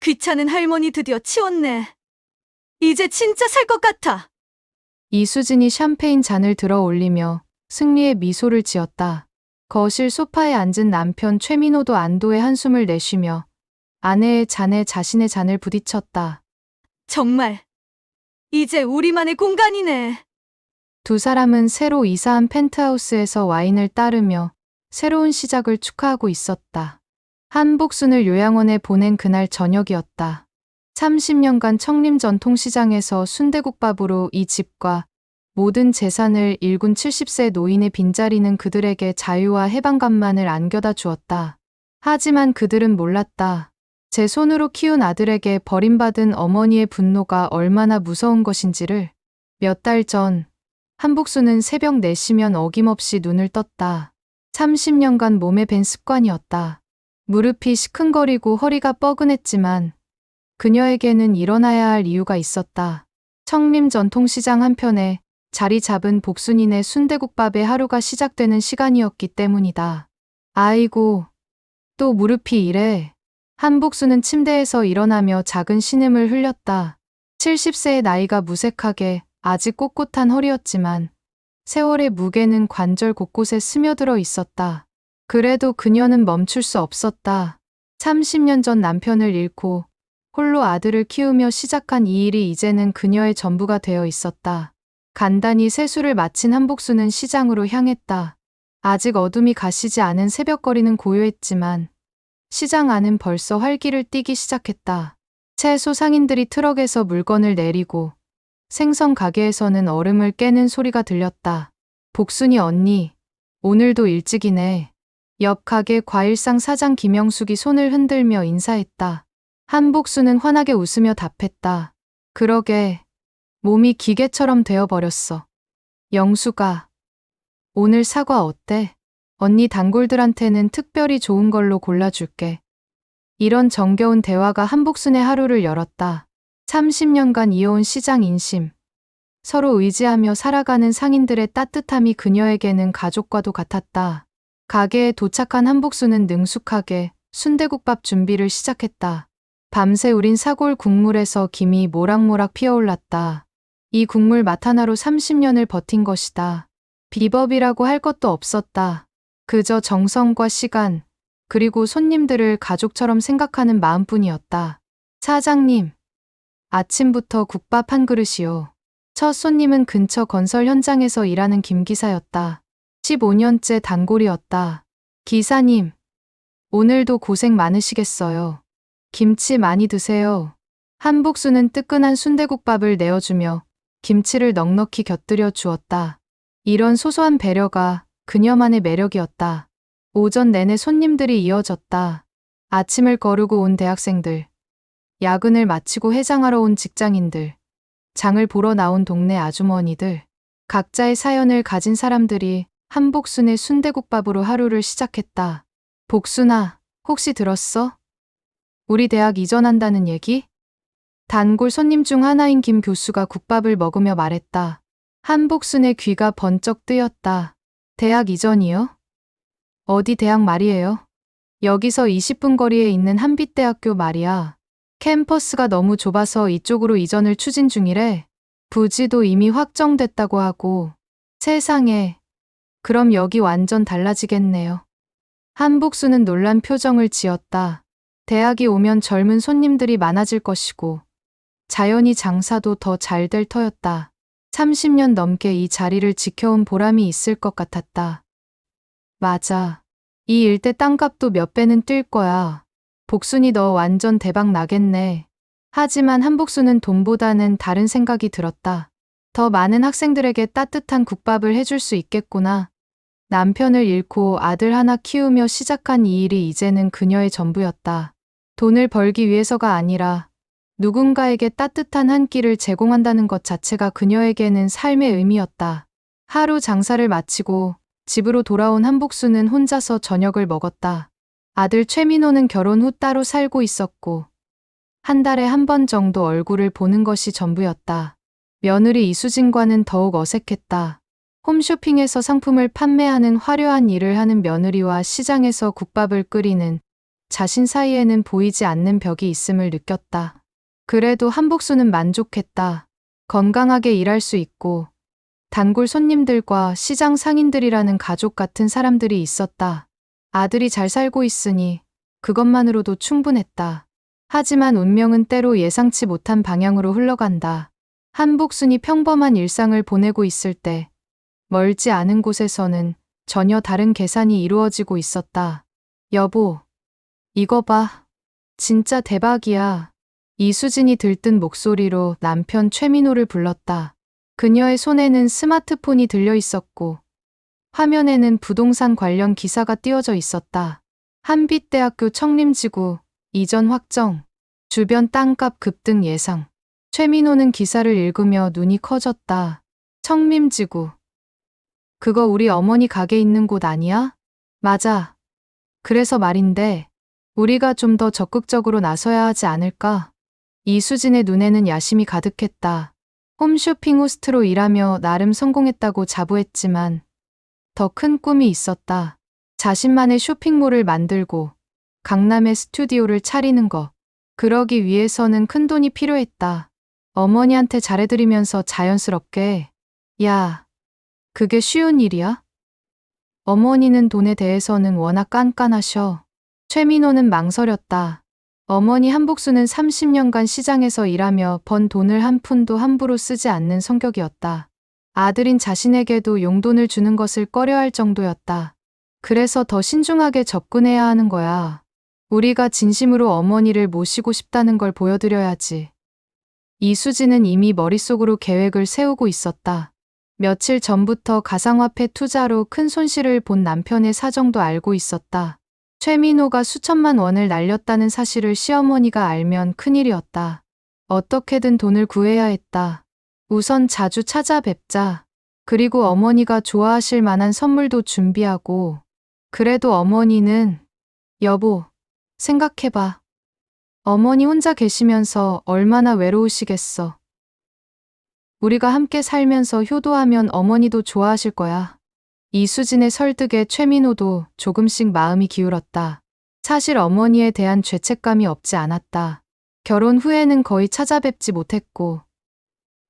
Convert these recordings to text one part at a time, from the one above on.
귀찮은 할머니 드디어 치웠네. 이제 진짜 살 것 같아. 이수진이 샴페인 잔을 들어 올리며 승리의 미소를 지었다. 거실 소파에 앉은 남편 최민호도 안도의 한숨을 내쉬며 아내의 잔에 자신의 잔을 부딪혔다. 정말. 이제 우리만의 공간이네. 두 사람은 새로 이사한 펜트하우스에서 와인을 따르며 새로운 시작을 축하하고 있었다. 한복순을 요양원에 보낸 그날 저녁이었다. 30년간 청림 전통시장에서 순대국밥으로 이 집과 모든 재산을 일군 70세 노인의 빈자리는 그들에게 자유와 해방감만을 안겨다 주었다. 하지만 그들은 몰랐다. 제 손으로 키운 아들에게 버림받은 어머니의 분노가 얼마나 무서운 것인지를. 몇 달 전, 한복수는 새벽 4시면 어김없이 눈을 떴다. 30년간 몸에 밴 습관이었다. 무릎이 시큰거리고 허리가 뻐근했지만 그녀에게는 일어나야 할 이유가 있었다. 청림 전통시장 한편에 자리 잡은 복순이네 순대국밥의 하루가 시작되는 시간이었기 때문이다. 아이고, 또 무릎이 이래. 한복수는 침대에서 일어나며 작은 신음을 흘렸다. 70세의 나이가 무색하게 아직 꼿꼿한 허리였지만 세월의 무게는 관절 곳곳에 스며들어 있었다. 그래도 그녀는 멈출 수 없었다. 30년 전 남편을 잃고 홀로 아들을 키우며 시작한 이 일이 이제는 그녀의 전부가 되어 있었다. 간단히 세수를 마친 한복수는 시장으로 향했다. 아직 어둠이 가시지 않은 새벽거리는 고요했지만 시장 안은 벌써 활기를 띠기 시작했다. 채소 상인들이 트럭에서 물건을 내리고 생선 가게에서는 얼음을 깨는 소리가 들렸다. 복순이 언니, 오늘도 일찍이네. 옆 가게 과일상 사장 김영숙이 손을 흔들며 인사했다. 한복수는 환하게 웃으며 답했다. 그러게, 몸이 기계처럼 되어버렸어. 영숙아, 오늘 사과 어때? 언니 단골들한테는 특별히 좋은 걸로 골라줄게. 이런 정겨운 대화가 한복순의 하루를 열었다. 30년간 이어온 시장 인심. 서로 의지하며 살아가는 상인들의 따뜻함이 그녀에게는 가족과도 같았다. 가게에 도착한 한복순은 능숙하게 순대국밥 준비를 시작했다. 밤새 우린 사골 국물에서 김이 모락모락 피어올랐다. 이 국물 맛 하나로 30년을 버틴 것이다. 비법이라고 할 것도 없었다. 그저 정성과 시간, 그리고 손님들을 가족처럼 생각하는 마음뿐이었다. 사장님, 아침부터 국밥 한 그릇이요. 첫 손님은 근처 건설 현장에서 일하는 김 기사였다. 15년째 단골이었다. 기사님, 오늘도 고생 많으시겠어요. 김치 많이 드세요. 한복수는 뜨끈한 순대국밥을 내어주며 김치를 넉넉히 곁들여 주었다. 이런 소소한 배려가 그녀만의 매력이었다. 오전 내내 손님들이 이어졌다. 아침을 거르고 온 대학생들, 야근을 마치고 해장하러 온 직장인들, 장을 보러 나온 동네 아주머니들, 각자의 사연을 가진 사람들이 한복순의 순대국밥으로 하루를 시작했다. 복순아, 혹시 들었어? 우리 대학 이전한다는 얘기? 단골 손님 중 하나인 김 교수가 국밥을 먹으며 말했다. 한복순의 귀가 번쩍 뜨였다. 대학 이전이요? 어디 대학 말이에요? 여기서 20분 거리에 있는 한빛대학교 말이야. 캠퍼스가 너무 좁아서 이쪽으로 이전을 추진 중이래. 부지도 이미 확정됐다고 하고. 세상에. 그럼 여기 완전 달라지겠네요. 한복수는 놀란 표정을 지었다. 대학이 오면 젊은 손님들이 많아질 것이고 자연히 장사도 더 잘 될 터였다. 30년 넘게 이 자리를 지켜온 보람이 있을 것 같았다. 맞아. 이 일대 땅값도 몇 배는 뛸 거야. 복순이 너 완전 대박 나겠네. 하지만 한복수는 돈보다는 다른 생각이 들었다. 더 많은 학생들에게 따뜻한 국밥을 해줄 수 있겠구나. 남편을 잃고 아들 하나 키우며 시작한 이 일이 이제는 그녀의 전부였다. 돈을 벌기 위해서가 아니라 누군가에게 따뜻한 한 끼를 제공한다는 것 자체가 그녀에게는 삶의 의미였다. 하루 장사를 마치고 집으로 돌아온 한복수는 혼자서 저녁을 먹었다. 아들 최민호는 결혼 후 따로 살고 있었고 한 달에 한 번 정도 얼굴을 보는 것이 전부였다. 며느리 이수진과는 더욱 어색했다. 홈쇼핑에서 상품을 판매하는 화려한 일을 하는 며느리와 시장에서 국밥을 끓이는 자신 사이에는 보이지 않는 벽이 있음을 느꼈다. 그래도 한복수는 만족했다. 건강하게 일할 수 있고 단골 손님들과 시장 상인들이라는 가족 같은 사람들이 있었다. 아들이 잘 살고 있으니 그것만으로도 충분했다. 하지만 운명은 때로 예상치 못한 방향으로 흘러간다. 한복순이 평범한 일상을 보내고 있을 때 멀지 않은 곳에서는 전혀 다른 계산이 이루어지고 있었다. 여보, 이거 봐. 진짜 대박이야. 이수진이 들뜬 목소리로 남편 최민호를 불렀다. 그녀의 손에는 스마트폰이 들려 있었고 화면에는 부동산 관련 기사가 띄워져 있었다. 한빛대학교 청림지구 이전 확정, 주변 땅값 급등 예상. 최민호는 기사를 읽으며 눈이 커졌다. 청림지구. 그거 우리 어머니 가게 있는 곳 아니야? 맞아. 그래서 말인데 우리가 좀 더 적극적으로 나서야 하지 않을까? 이수진의 눈에는 야심이 가득했다. 홈쇼핑 호스트로 일하며 나름 성공했다고 자부했지만 더 큰 꿈이 있었다. 자신만의 쇼핑몰을 만들고 강남에 스튜디오를 차리는 것. 그러기 위해서는 큰돈이 필요했다. 어머니한테 잘해드리면서 자연스럽게. 야, 그게 쉬운 일이야? 어머니는 돈에 대해서는 워낙 깐깐하셔. 최민호는 망설였다. 어머니 한복수는 30년간 시장에서 일하며 번 돈을 한 푼도 함부로 쓰지 않는 성격이었다. 아들인 자신에게도 용돈을 주는 것을 꺼려할 정도였다. 그래서 더 신중하게 접근해야 하는 거야. 우리가 진심으로 어머니를 모시고 싶다는 걸 보여드려야지. 이수진은 이미 머릿속으로 계획을 세우고 있었다. 며칠 전부터 가상화폐 투자로 큰 손실을 본 남편의 사정도 알고 있었다. 최민호가 수천만 원을 날렸다는 사실을 시어머니가 알면 큰일이었다. 어떻게든 돈을 구해야 했다. 우선 자주 찾아뵙자. 그리고 어머니가 좋아하실 만한 선물도 준비하고. 그래도 어머니는, 여보, 생각해봐. 어머니 혼자 계시면서 얼마나 외로우시겠어. 우리가 함께 살면서 효도하면 어머니도 좋아하실 거야. 이수진의 설득에 최민호도 조금씩 마음이 기울었다. 사실 어머니에 대한 죄책감이 없지 않았다. 결혼 후에는 거의 찾아뵙지 못했고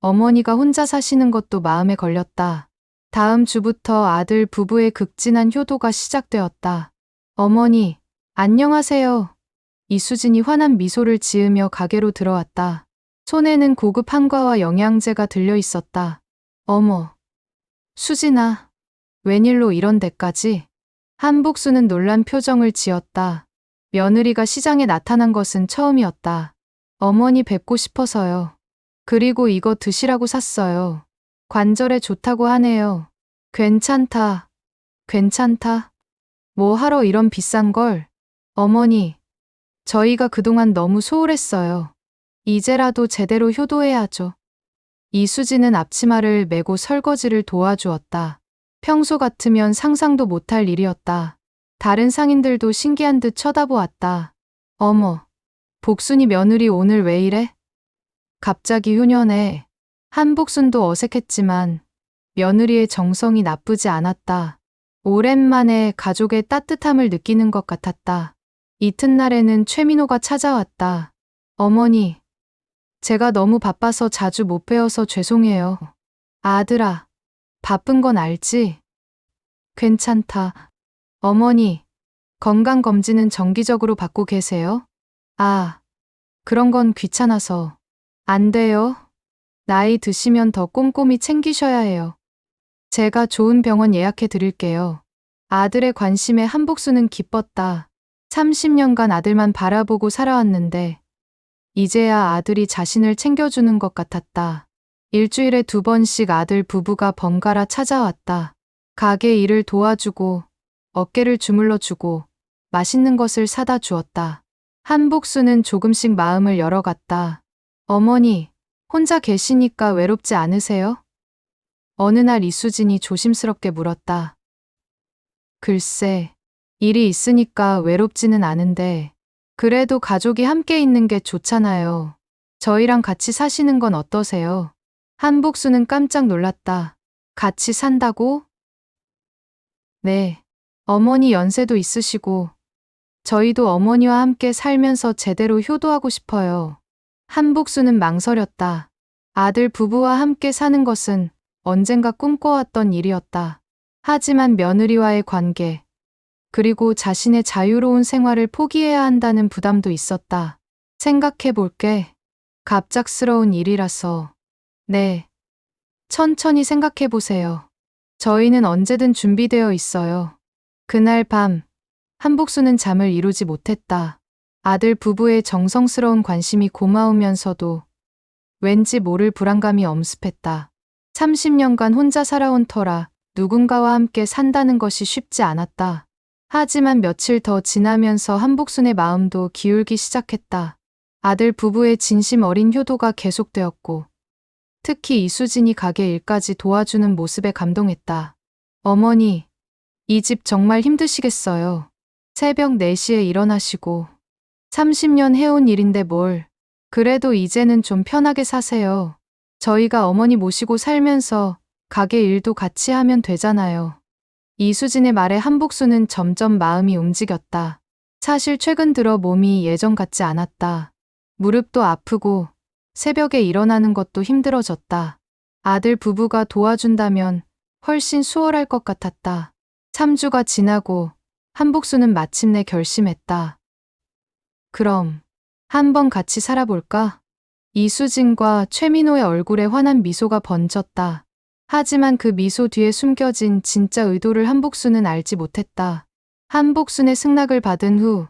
어머니가 혼자 사시는 것도 마음에 걸렸다. 다음 주부터 아들 부부의 극진한 효도가 시작되었다. 어머니, 안녕하세요. 이수진이 환한 미소를 지으며 가게로 들어왔다. 손에는 고급 한과와 영양제가 들려 있었다. 어머, 수진아. 웬일로 이런 데까지? 한복수는 놀란 표정을 지었다. 며느리가 시장에 나타난 것은 처음이었다. 어머니 뵙고 싶어서요. 그리고 이거 드시라고 샀어요. 관절에 좋다고 하네요. 괜찮다. 괜찮다. 뭐 하러 이런 비싼 걸? 어머니, 저희가 그동안 너무 소홀했어요. 이제라도 제대로 효도해야죠. 이수진은 앞치마를 메고 설거지를 도와주었다. 평소 같으면 상상도 못할 일이었다. 다른 상인들도 신기한 듯 쳐다보았다. 어머, 복순이 며느리 오늘 왜 이래? 갑자기 효녀네. 한복순도 어색했지만 며느리의 정성이 나쁘지 않았다. 오랜만에 가족의 따뜻함을 느끼는 것 같았다. 이튿날에는 최민호가 찾아왔다. 어머니, 제가 너무 바빠서 자주 못 뵈어서 죄송해요. 아들아, 바쁜 건 알지? 괜찮다. 어머니, 건강검진은 정기적으로 받고 계세요? 아, 그런 건 귀찮아서. 안 돼요. 나이 드시면 더 꼼꼼히 챙기셔야 해요. 제가 좋은 병원 예약해 드릴게요. 아들의 관심에 한복수는 기뻤다. 30년간 아들만 바라보고 살아왔는데 이제야 아들이 자신을 챙겨주는 것 같았다. 일주일에 2번씩 아들 부부가 번갈아 찾아왔다. 가게 일을 도와주고 어깨를 주물러주고 맛있는 것을 사다 주었다. 한복수는 조금씩 마음을 열어갔다. 어머니, 혼자 계시니까 외롭지 않으세요? 어느 날 이수진이 조심스럽게 물었다. 글쎄, 일이 있으니까 외롭지는 않은데 그래도 가족이 함께 있는 게 좋잖아요. 저희랑 같이 사시는 건 어떠세요? 한복수는 깜짝 놀랐다. 같이 산다고? 네. 어머니 연세도 있으시고 저희도 어머니와 함께 살면서 제대로 효도하고 싶어요. 한복수는 망설였다. 아들 부부와 함께 사는 것은 언젠가 꿈꿔왔던 일이었다. 하지만 며느리와의 관계, 그리고 자신의 자유로운 생활을 포기해야 한다는 부담도 있었다. 생각해 볼게. 갑작스러운 일이라서. 네. 천천히 생각해 보세요. 저희는 언제든 준비되어 있어요. 그날 밤, 한복수는 잠을 이루지 못했다. 아들 부부의 정성스러운 관심이 고마우면서도 왠지 모를 불안감이 엄습했다. 30년간 혼자 살아온 터라 누군가와 함께 산다는 것이 쉽지 않았다. 하지만 며칠 더 지나면서 한복순의 마음도 기울기 시작했다. 아들 부부의 진심 어린 효도가 계속되었고, 특히 이수진이 가게 일까지 도와주는 모습에 감동했다. 어머니, 이 집 정말 힘드시겠어요. 새벽 4시에 일어나시고 30년 해온 일인데 뭘. 그래도 이제는 좀 편하게 사세요. 저희가 어머니 모시고 살면서 가게 일도 같이 하면 되잖아요. 이수진의 말에 한복수는 점점 마음이 움직였다. 사실 최근 들어 몸이 예전 같지 않았다. 무릎도 아프고 새벽에 일어나는 것도 힘들어졌다. 아들 부부가 도와준다면 훨씬 수월할 것 같았다. 3주가 지나고 한복수는 마침내 결심했다. 그럼 한번 같이 살아볼까? 이수진과 최민호의 얼굴에 환한 미소가 번졌다. 하지만 그 미소 뒤에 숨겨진 진짜 의도를 한복수는 알지 못했다. 한복순의 승낙을 받은 후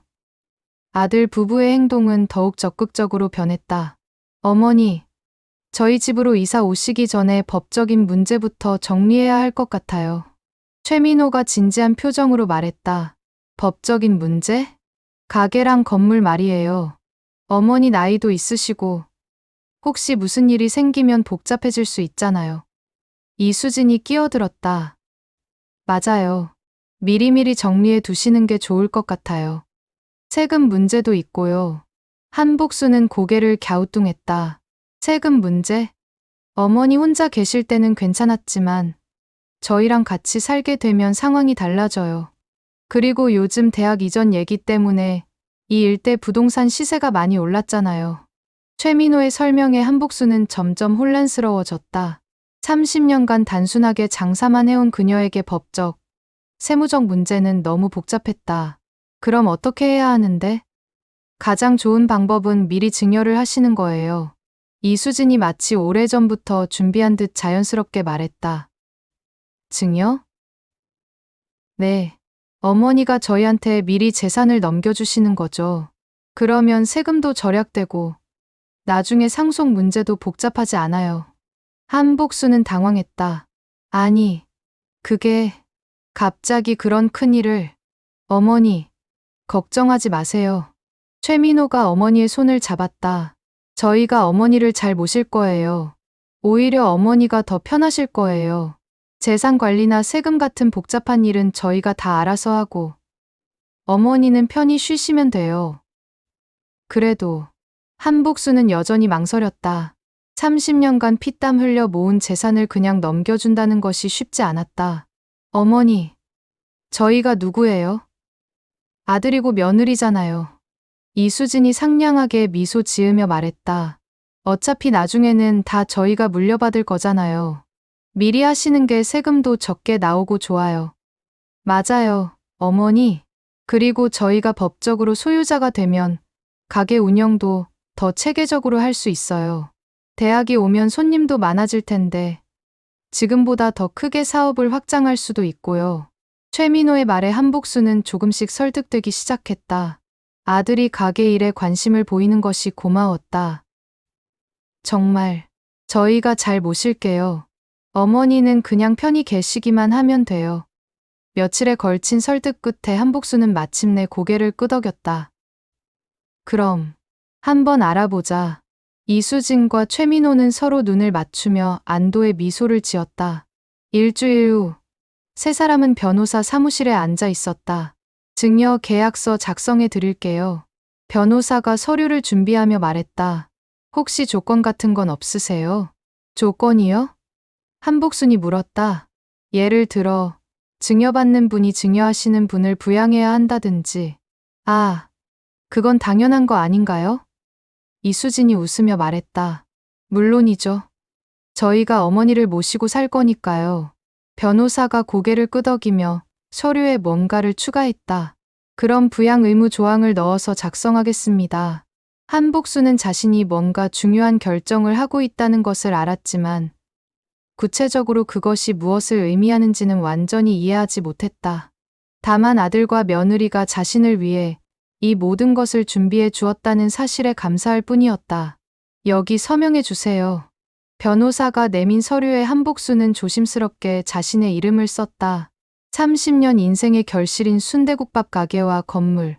아들 부부의 행동은 더욱 적극적으로 변했다. 어머니, 저희 집으로 이사 오시기 전에 법적인 문제부터 정리해야 할 것 같아요. 최민호가 진지한 표정으로 말했다. 법적인 문제? 가게랑 건물 말이에요. 어머니 나이도 있으시고 혹시 무슨 일이 생기면 복잡해질 수 있잖아요. 이수진이 끼어들었다. 맞아요. 미리미리 정리해 두시는 게 좋을 것 같아요. 세금 문제도 있고요. 한복수는 고개를 갸우뚱했다. 세금 문제? 어머니 혼자 계실 때는 괜찮았지만 저희랑 같이 살게 되면 상황이 달라져요. 그리고 요즘 대학 이전 얘기 때문에 이 일대 부동산 시세가 많이 올랐잖아요. 최민호의 설명에 한복수는 점점 혼란스러워졌다. 30년간 단순하게 장사만 해온 그녀에게 법적, 세무적 문제는 너무 복잡했다. 그럼 어떻게 해야 하는데? 가장 좋은 방법은 미리 증여를 하시는 거예요. 이수진이 마치 오래전부터 준비한 듯 자연스럽게 말했다. 증여? 네. 어머니가 저희한테 미리 재산을 넘겨주시는 거죠. 그러면 세금도 절약되고 나중에 상속 문제도 복잡하지 않아요. 한복수는 당황했다. 아니, 그게 갑자기 그런 큰일을. 어머니, 걱정하지 마세요. 최민호가 어머니의 손을 잡았다. 저희가 어머니를 잘 모실 거예요. 오히려 어머니가 더 편하실 거예요. 재산 관리나 세금 같은 복잡한 일은 저희가 다 알아서 하고 어머니는 편히 쉬시면 돼요. 그래도 한복수는 여전히 망설였다. 30년간 피땀 흘려 모은 재산을 그냥 넘겨준다는 것이 쉽지 않았다. 어머니, 저희가 누구예요? 아들이고 며느리잖아요. 이수진이 상냥하게 미소 지으며 말했다. 어차피 나중에는 다 저희가 물려받을 거잖아요. 미리 하시는 게 세금도 적게 나오고 좋아요. 맞아요, 어머니. 그리고 저희가 법적으로 소유자가 되면 가게 운영도 더 체계적으로 할 수 있어요. 대학이 오면 손님도 많아질 텐데 지금보다 더 크게 사업을 확장할 수도 있고요. 최민호의 말에 한복수는 조금씩 설득되기 시작했다. 아들이 가게 일에 관심을 보이는 것이 고마웠다. 정말 저희가 잘 모실게요. 어머니는 그냥 편히 계시기만 하면 돼요. 며칠에 걸친 설득 끝에 한복수는 마침내 고개를 끄덕였다. 그럼 한번 알아보자. 이수진과 최민호는 서로 눈을 맞추며 안도의 미소를 지었다. 일주일 후, 세 사람은 변호사 사무실에 앉아 있었다. 증여 계약서 작성해 드릴게요. 변호사가 서류를 준비하며 말했다. 혹시 조건 같은 건 없으세요? 조건이요? 한복순이 물었다. 예를 들어, 증여받는 분이 증여하시는 분을 부양해야 한다든지, 아, 그건 당연한 거 아닌가요? 이수진이 웃으며 말했다. 물론이죠. 저희가 어머니를 모시고 살 거니까요. 변호사가 고개를 끄덕이며 서류에 뭔가를 추가했다. 그럼 부양 의무 조항을 넣어서 작성하겠습니다. 한복수는 자신이 뭔가 중요한 결정을 하고 있다는 것을 알았지만 구체적으로 그것이 무엇을 의미하는지는 완전히 이해하지 못했다. 다만 아들과 며느리가 자신을 위해 이 모든 것을 준비해 주었다는 사실에 감사할 뿐이었다. 여기 서명해 주세요. 변호사가 내민 서류에 한복수는 조심스럽게 자신의 이름을 썼다. 30년 인생의 결실인 순대국밥 가게와 건물,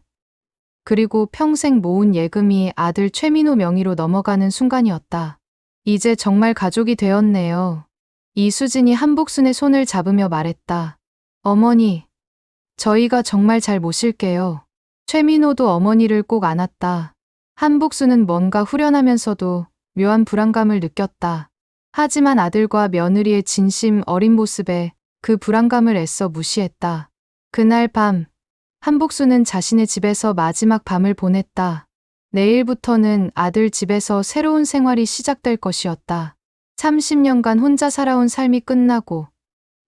그리고 평생 모은 예금이 아들 최민호 명의로 넘어가는 순간이었다. 이제 정말 가족이 되었네요. 이수진이 한복순의 손을 잡으며 말했다. 어머니, 저희가 정말 잘 모실게요. 최민호도 어머니를 꼭 안았다. 한복수는 뭔가 후련하면서도 묘한 불안감을 느꼈다. 하지만 아들과 며느리의 진심 어린 모습에 그 불안감을 애써 무시했다. 그날 밤, 한복수는 자신의 집에서 마지막 밤을 보냈다. 내일부터는 아들 집에서 새로운 생활이 시작될 것이었다. 30년간 혼자 살아온 삶이 끝나고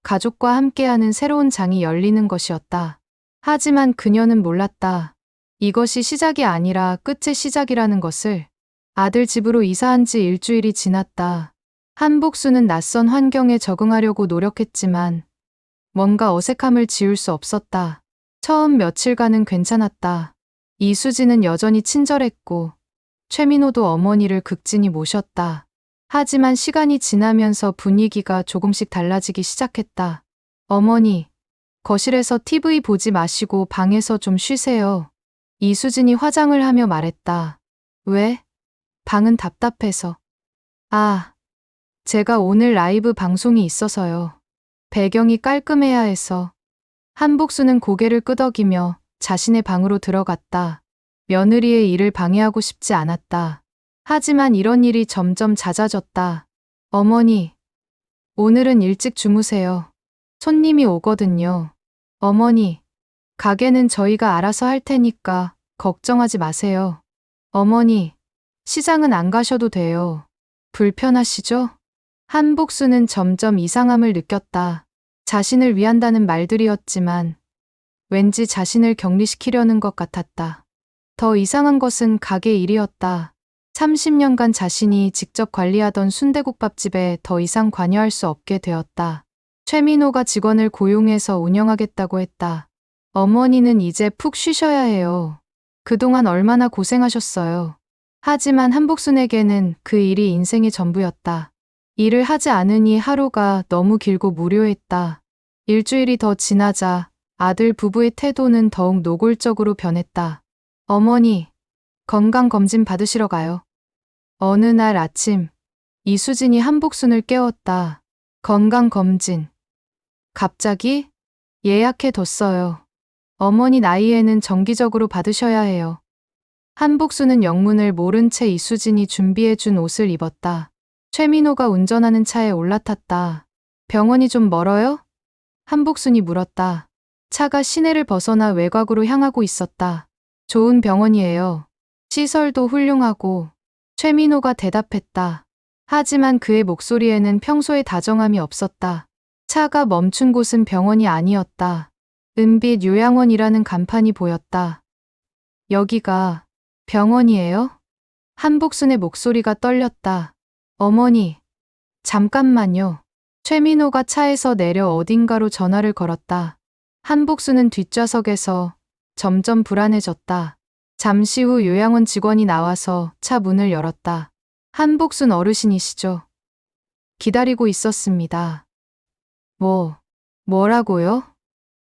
가족과 함께하는 새로운 장이 열리는 것이었다. 하지만 그녀는 몰랐다. 이것이 시작이 아니라 끝의 시작이라는 것을. 아들 집으로 이사한 지 일주일이 지났다. 한복수는 낯선 환경에 적응하려고 노력했지만 뭔가 어색함을 지울 수 없었다. 처음 며칠간은 괜찮았다. 이수진은 여전히 친절했고 최민호도 어머니를 극진히 모셨다. 하지만 시간이 지나면서 분위기가 조금씩 달라지기 시작했다. 어머니, 거실에서 TV 보지 마시고 방에서 좀 쉬세요. 이수진이 화장을 하며 말했다. 왜? 방은 답답해서. 아, 제가 오늘 라이브 방송이 있어서요. 배경이 깔끔해야 해서. 한복수는 고개를 끄덕이며 자신의 방으로 들어갔다. 며느리의 일을 방해하고 싶지 않았다. 하지만 이런 일이 점점 잦아졌다. 어머니, 오늘은 일찍 주무세요. 손님이 오거든요. 어머니, 가게는 저희가 알아서 할 테니까 걱정하지 마세요. 어머니, 시장은 안 가셔도 돼요. 불편하시죠? 한복수는 점점 이상함을 느꼈다. 자신을 위한다는 말들이었지만 왠지 자신을 격리시키려는 것 같았다. 더 이상한 것은 가게 일이었다. 30년간 자신이 직접 관리하던 순대국밥집에 더 이상 관여할 수 없게 되었다. 최민호가 직원을 고용해서 운영하겠다고 했다. 어머니는 이제 푹 쉬셔야 해요. 그동안 얼마나 고생하셨어요. 하지만 한복순에게는 그 일이 인생의 전부였다. 일을 하지 않으니 하루가 너무 길고 무료했다. 일주일이 더 지나자 아들 부부의 태도는 더욱 노골적으로 변했다. 어머니, 건강검진 받으시러 가요. 어느 날 아침, 이수진이 한복순을 깨웠다. 건강검진. 갑자기? 예약해뒀어요. 어머니 나이에는 정기적으로 받으셔야 해요. 한복수는 영문을 모른 채 이수진이 준비해준 옷을 입었다. 최민호가 운전하는 차에 올라탔다. 병원이 좀 멀어요? 한복순이 물었다. 차가 시내를 벗어나 외곽으로 향하고 있었다. 좋은 병원이에요. 시설도 훌륭하고. 최민호가 대답했다. 하지만 그의 목소리에는 평소의 다정함이 없었다. 차가 멈춘 곳은 병원이 아니었다. 은빛 요양원이라는 간판이 보였다. 여기가 병원이에요? 한복순의 목소리가 떨렸다. 어머니, 잠깐만요. 최민호가 차에서 내려 어딘가로 전화를 걸었다. 한복순은 뒷좌석에서 점점 불안해졌다. 잠시 후 요양원 직원이 나와서 차 문을 열었다. 한복순 어르신이시죠? 기다리고 있었습니다. 뭐라고요?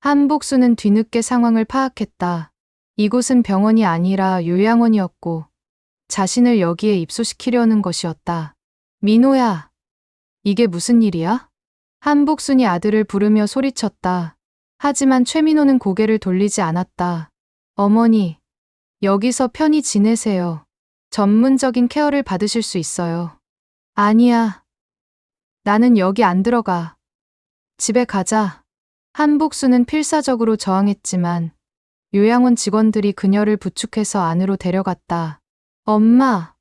한복순은 뒤늦게 상황을 파악했다. 이곳은 병원이 아니라 요양원이었고 자신을 여기에 입소시키려는 것이었다. 민호야, 이게 무슨 일이야? 한복순이 아들을 부르며 소리쳤다. 하지만 최민호는 고개를 돌리지 않았다. 어머니, 여기서 편히 지내세요. 전문적인 케어를 받으실 수 있어요. 아니야. 나는 여기 안 들어가. 집에 가자. 한복수는 필사적으로 저항했지만 요양원 직원들이 그녀를 부축해서 안으로 데려갔다. 엄마!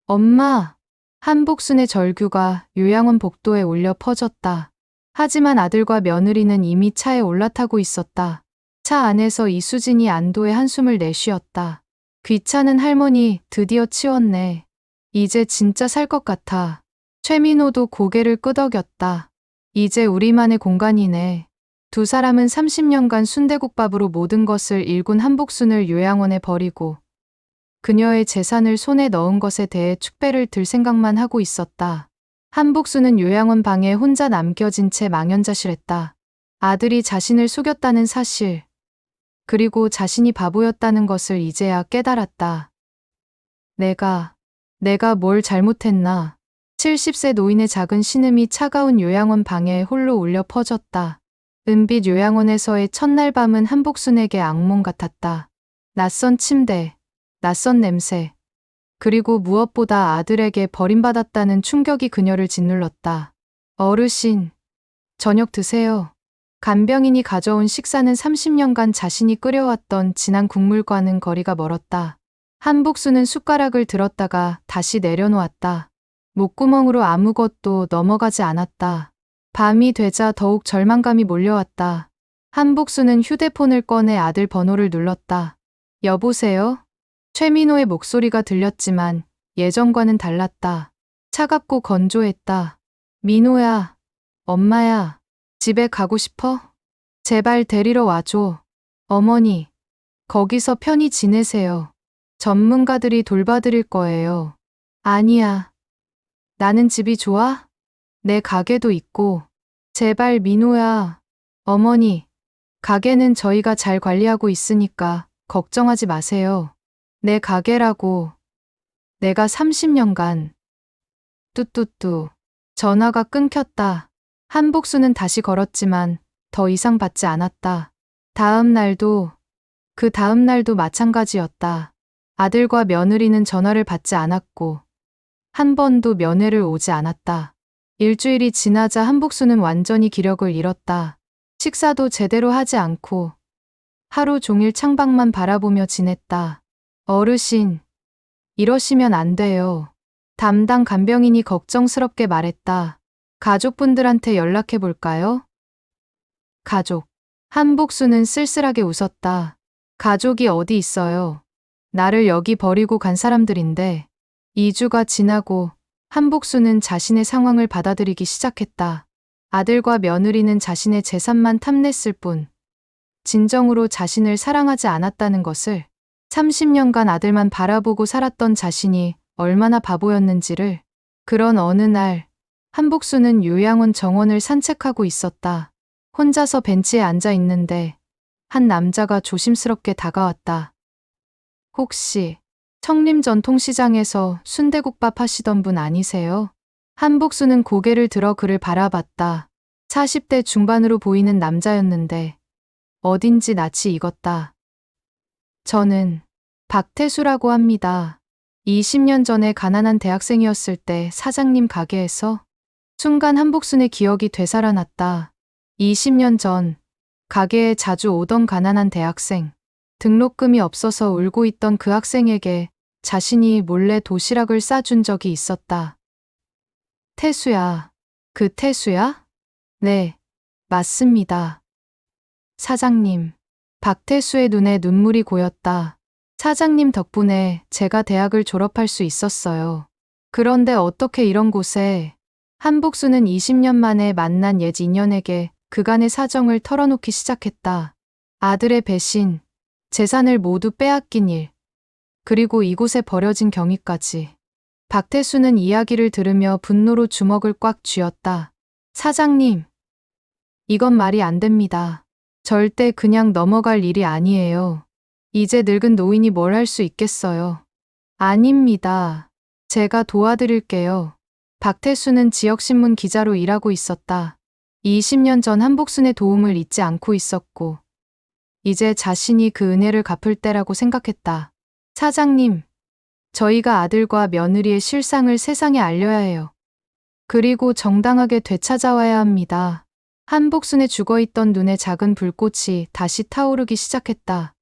엄마! 한복순의 절규가 요양원 복도에 울려 퍼졌다. 하지만 아들과 며느리는 이미 차에 올라타고 있었다. 차 안에서 이수진이 안도의 한숨을 내쉬었다. 귀찮은 할머니 드디어 치웠네. 이제 진짜 살 것 같아. 최민호도 고개를 끄덕였다. 이제 우리만의 공간이네. 두 사람은 30년간 순대국밥으로 모든 것을 일군 한복순을 요양원에 버리고 그녀의 재산을 손에 넣은 것에 대해 축배를 들 생각만 하고 있었다. 한복순은 요양원 방에 혼자 남겨진 채 망연자실했다. 아들이 자신을 속였다는 사실, 그리고 자신이 바보였다는 것을 이제야 깨달았다. 내가 뭘 잘못했나. 70세 노인의 작은 신음이 차가운 요양원 방에 홀로 울려 퍼졌다. 은빛 요양원에서의 첫날 밤은 한복순에게 악몽 같았다. 낯선 침대, 낯선 냄새, 그리고 무엇보다 아들에게 버림받았다는 충격이 그녀를 짓눌렀다. 어르신, 저녁 드세요. 간병인이 가져온 식사는 30년간 자신이 끓여왔던 진한 국물과는 거리가 멀었다. 한복순은 숟가락을 들었다가 다시 내려놓았다. 목구멍으로 아무것도 넘어가지 않았다. 밤이 되자 더욱 절망감이 몰려왔다. 한복순은 휴대폰을 꺼내 아들 번호를 눌렀다. 여보세요? 최민호의 목소리가 들렸지만 예전과는 달랐다. 차갑고 건조했다. 민호야, 엄마야, 집에 가고 싶어? 제발 데리러 와줘. 어머니, 거기서 편히 지내세요. 전문가들이 돌봐드릴 거예요. 아니야. 나는 집이 좋아? 내 가게도 있고. 제발 민호야. 어머니, 가게는 저희가 잘 관리하고 있으니까 걱정하지 마세요. 내 가게라고. 내가 30년간. 뚜뚜뚜. 전화가 끊겼다. 한복순은 다시 걸었지만 더 이상 받지 않았다. 그 다음 날도 마찬가지였다. 아들과 며느리는 전화를 받지 않았고 한 번도 면회를 오지 않았다. 일주일이 지나자 한복순은 완전히 기력을 잃었다. 식사도 제대로 하지 않고 하루 종일 창밖만 바라보며 지냈다. 어르신, 이러시면 안 돼요. 담당 간병인이 걱정스럽게 말했다. 가족분들한테 연락해 볼까요? 가족. 한복순은 쓸쓸하게 웃었다. 가족이 어디 있어요? 나를 여기 버리고 간 사람들인데. 2주가 지나고 한복순은 자신의 상황을 받아들이기 시작했다. 아들과 며느리는 자신의 재산만 탐냈을 뿐 진정으로 자신을 사랑하지 않았다는 것을, 30년간 아들만 바라보고 살았던 자신이 얼마나 바보였는지를. 그런 어느 날 한복순은 요양원 정원을 산책하고 있었다. 혼자서 벤치에 앉아 있는데 한 남자가 조심스럽게 다가왔다. 혹시 청림전통시장에서 순대국밥 하시던 분 아니세요? 한복순은 고개를 들어 그를 바라봤다. 40대 중반으로 보이는 남자였는데 어딘지 낯이 익었다. 저는 박태수라고 합니다. 20년 전에 가난한 대학생이었을 때 사장님 가게에서. 순간 한복순의 기억이 되살아났다. 20년 전 가게에 자주 오던 가난한 대학생. 등록금이 없어서 울고 있던 그 학생에게 자신이 몰래 도시락을 싸준 적이 있었다. 태수야. 그 태수야? 네, 맞습니다. 사장님. 박태수의 눈에 눈물이 고였다. 사장님 덕분에 제가 대학을 졸업할 수 있었어요. 그런데 어떻게 이런 곳에. 한복순은 20년 만에 만난 옛 인연에게 그간의 사정을 털어놓기 시작했다. 아들의 배신, 재산을 모두 빼앗긴 일, 그리고 이곳에 버려진 경위까지. 박태수는 이야기를 들으며 분노로 주먹을 꽉 쥐었다. 사장님, 이건 말이 안 됩니다. 절대 그냥 넘어갈 일이 아니에요. 이제 늙은 노인이 뭘 할 수 있겠어요. 아닙니다. 제가 도와드릴게요. 박태수는 지역신문 기자로 일하고 있었다. 20년 전 한복순의 도움을 잊지 않고 있었고 이제 자신이 그 은혜를 갚을 때라고 생각했다. 사장님, 저희가 아들과 며느리의 실상을 세상에 알려야 해요. 그리고 정당하게 되찾아와야 합니다. 한복순의 죽어있던 눈에 작은 불꽃이 다시 타오르기 시작했다.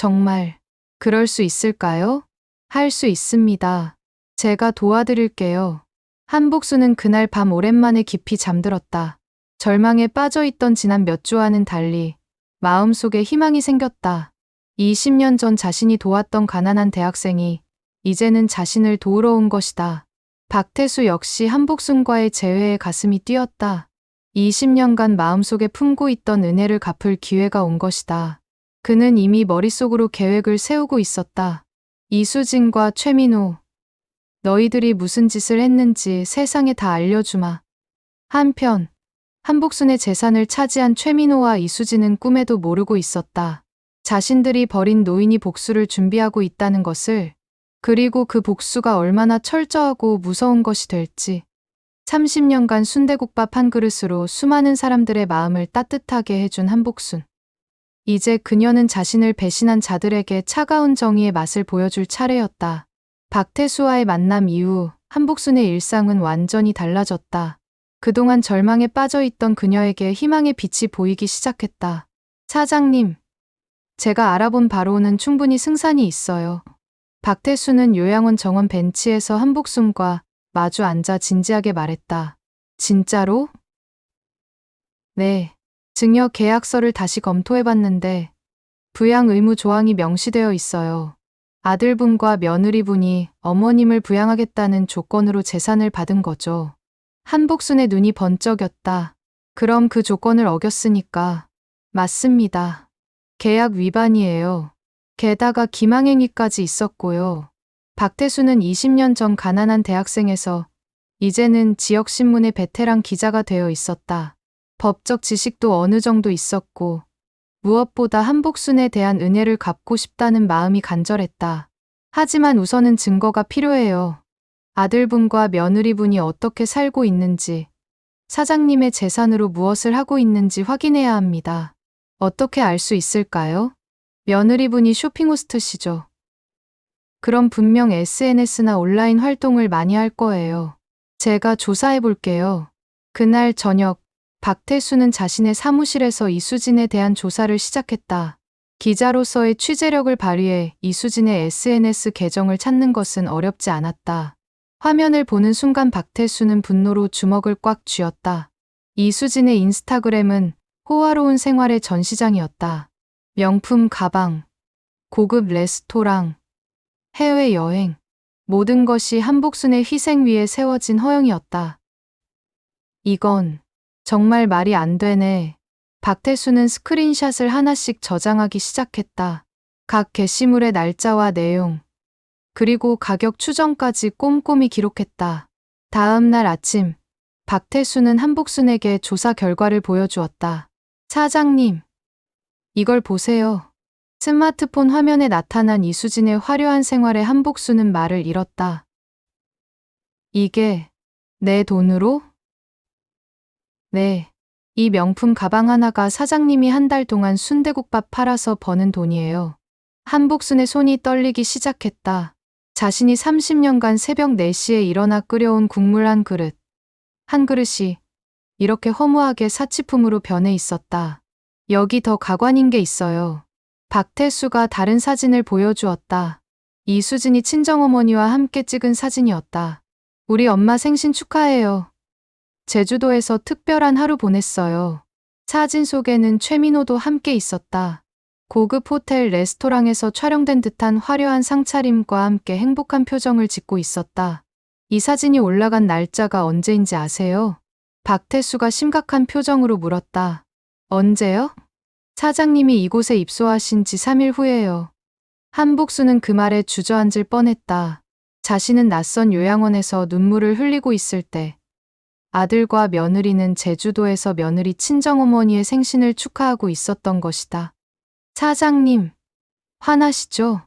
정말 그럴 수 있을까요? 할 수 있습니다. 제가 도와드릴게요. 한복수는 그날 밤 오랜만에 깊이 잠들었다. 절망에 빠져있던 지난 몇 주와는 달리 마음속에 희망이 생겼다. 20년 전 자신이 도왔던 가난한 대학생이 이제는 자신을 도우러 온 것이다. 박태수 역시 한복순과의 재회에 가슴이 뛰었다. 20년간 마음속에 품고 있던 은혜를 갚을 기회가 온 것이다. 그는 이미 머릿속으로 계획을 세우고 있었다. 이수진과 최민호, 너희들이 무슨 짓을 했는지 세상에 다 알려주마. 한편 한복순의 재산을 차지한 최민호와 이수진은 꿈에도 모르고 있었다. 자신들이 버린 노인이 복수를 준비하고 있다는 것을, 그리고 그 복수가 얼마나 철저하고 무서운 것이 될지. 30년간 순대국밥 한 그릇으로 수많은 사람들의 마음을 따뜻하게 해준 한복순. 이제 그녀는 자신을 배신한 자들에게 차가운 정의의 맛을 보여줄 차례였다. 박태수와의 만남 이후 한복순의 일상은 완전히 달라졌다. 그동안 절망에 빠져있던 그녀에게 희망의 빛이 보이기 시작했다. 사장님, 제가 알아본 바로는 충분히 승산이 있어요. 박태수는 요양원 정원 벤치에서 한복순과 마주 앉아 진지하게 말했다. 진짜로? 네. 증여 계약서를 다시 검토해봤는데 부양 의무 조항이 명시되어 있어요. 아들분과 며느리분이 어머님을 부양하겠다는 조건으로 재산을 받은 거죠. 한복순의 눈이 번쩍였다. 그럼 그 조건을 어겼으니까. 맞습니다. 계약 위반이에요. 게다가 기망행위까지 있었고요. 박태수는 20년 전 가난한 대학생에서 이제는 지역신문의 베테랑 기자가 되어 있었다. 법적 지식도 어느 정도 있었고 무엇보다 한복순에 대한 은혜를 갚고 싶다는 마음이 간절했다. 하지만 우선은 증거가 필요해요. 아들분과 며느리분이 어떻게 살고 있는지, 사장님의 재산으로 무엇을 하고 있는지 확인해야 합니다. 어떻게 알 수 있을까요? 며느리분이 쇼핑호스트시죠. 그럼 분명 SNS나 온라인 활동을 많이 할 거예요. 제가 조사해 볼게요. 그날 저녁, 박태수는 자신의 사무실에서 이수진에 대한 조사를 시작했다. 기자로서의 취재력을 발휘해 이수진의 SNS 계정을 찾는 것은 어렵지 않았다. 화면을 보는 순간 박태수는 분노로 주먹을 꽉 쥐었다. 이수진의 인스타그램은 호화로운 생활의 전시장이었다. 명품 가방, 고급 레스토랑, 해외여행, 모든 것이 한복순의 희생 위에 세워진 허영이었다. 이건 정말 말이 안 되네. 박태수는 스크린샷을 하나씩 저장하기 시작했다. 각 게시물의 날짜와 내용, 그리고 가격 추정까지 꼼꼼히 기록했다. 다음 날 아침, 박태수는 한복순에게 조사 결과를 보여주었다. 사장님, 이걸 보세요. 스마트폰 화면에 나타난 이수진의 화려한 생활에 한복순은 말을 잃었다. 이게 내 돈으로? 네. 이 명품 가방 하나가 사장님이 한 달 동안 순대국밥 팔아서 버는 돈이에요. 한복순의 손이 떨리기 시작했다. 자신이 30년간 새벽 4시에 일어나 끓여온 국물 한 그릇. 한 그릇이 이렇게 허무하게 사치품으로 변해 있었다. 여기 더 가관인 게 있어요. 박태수가 다른 사진을 보여주었다. 이수진이 친정어머니와 함께 찍은 사진이었다. 우리 엄마 생신 축하해요. 제주도에서 특별한 하루 보냈어요. 사진 속에는 최민호도 함께 있었다. 고급 호텔 레스토랑에서 촬영된 듯한 화려한 상차림과 함께 행복한 표정을 짓고 있었다. 이 사진이 올라간 날짜가 언제인지 아세요? 박태수가 심각한 표정으로 물었다. 언제요? 사장님이 이곳에 입소하신 지 3일 후예요. 한복수는 그 말에 주저앉을 뻔했다. 자신은 낯선 요양원에서 눈물을 흘리고 있을 때 아들과 며느리는 제주도에서 며느리 친정어머니의 생신을 축하하고 있었던 것이다. 사장님, 화나시죠?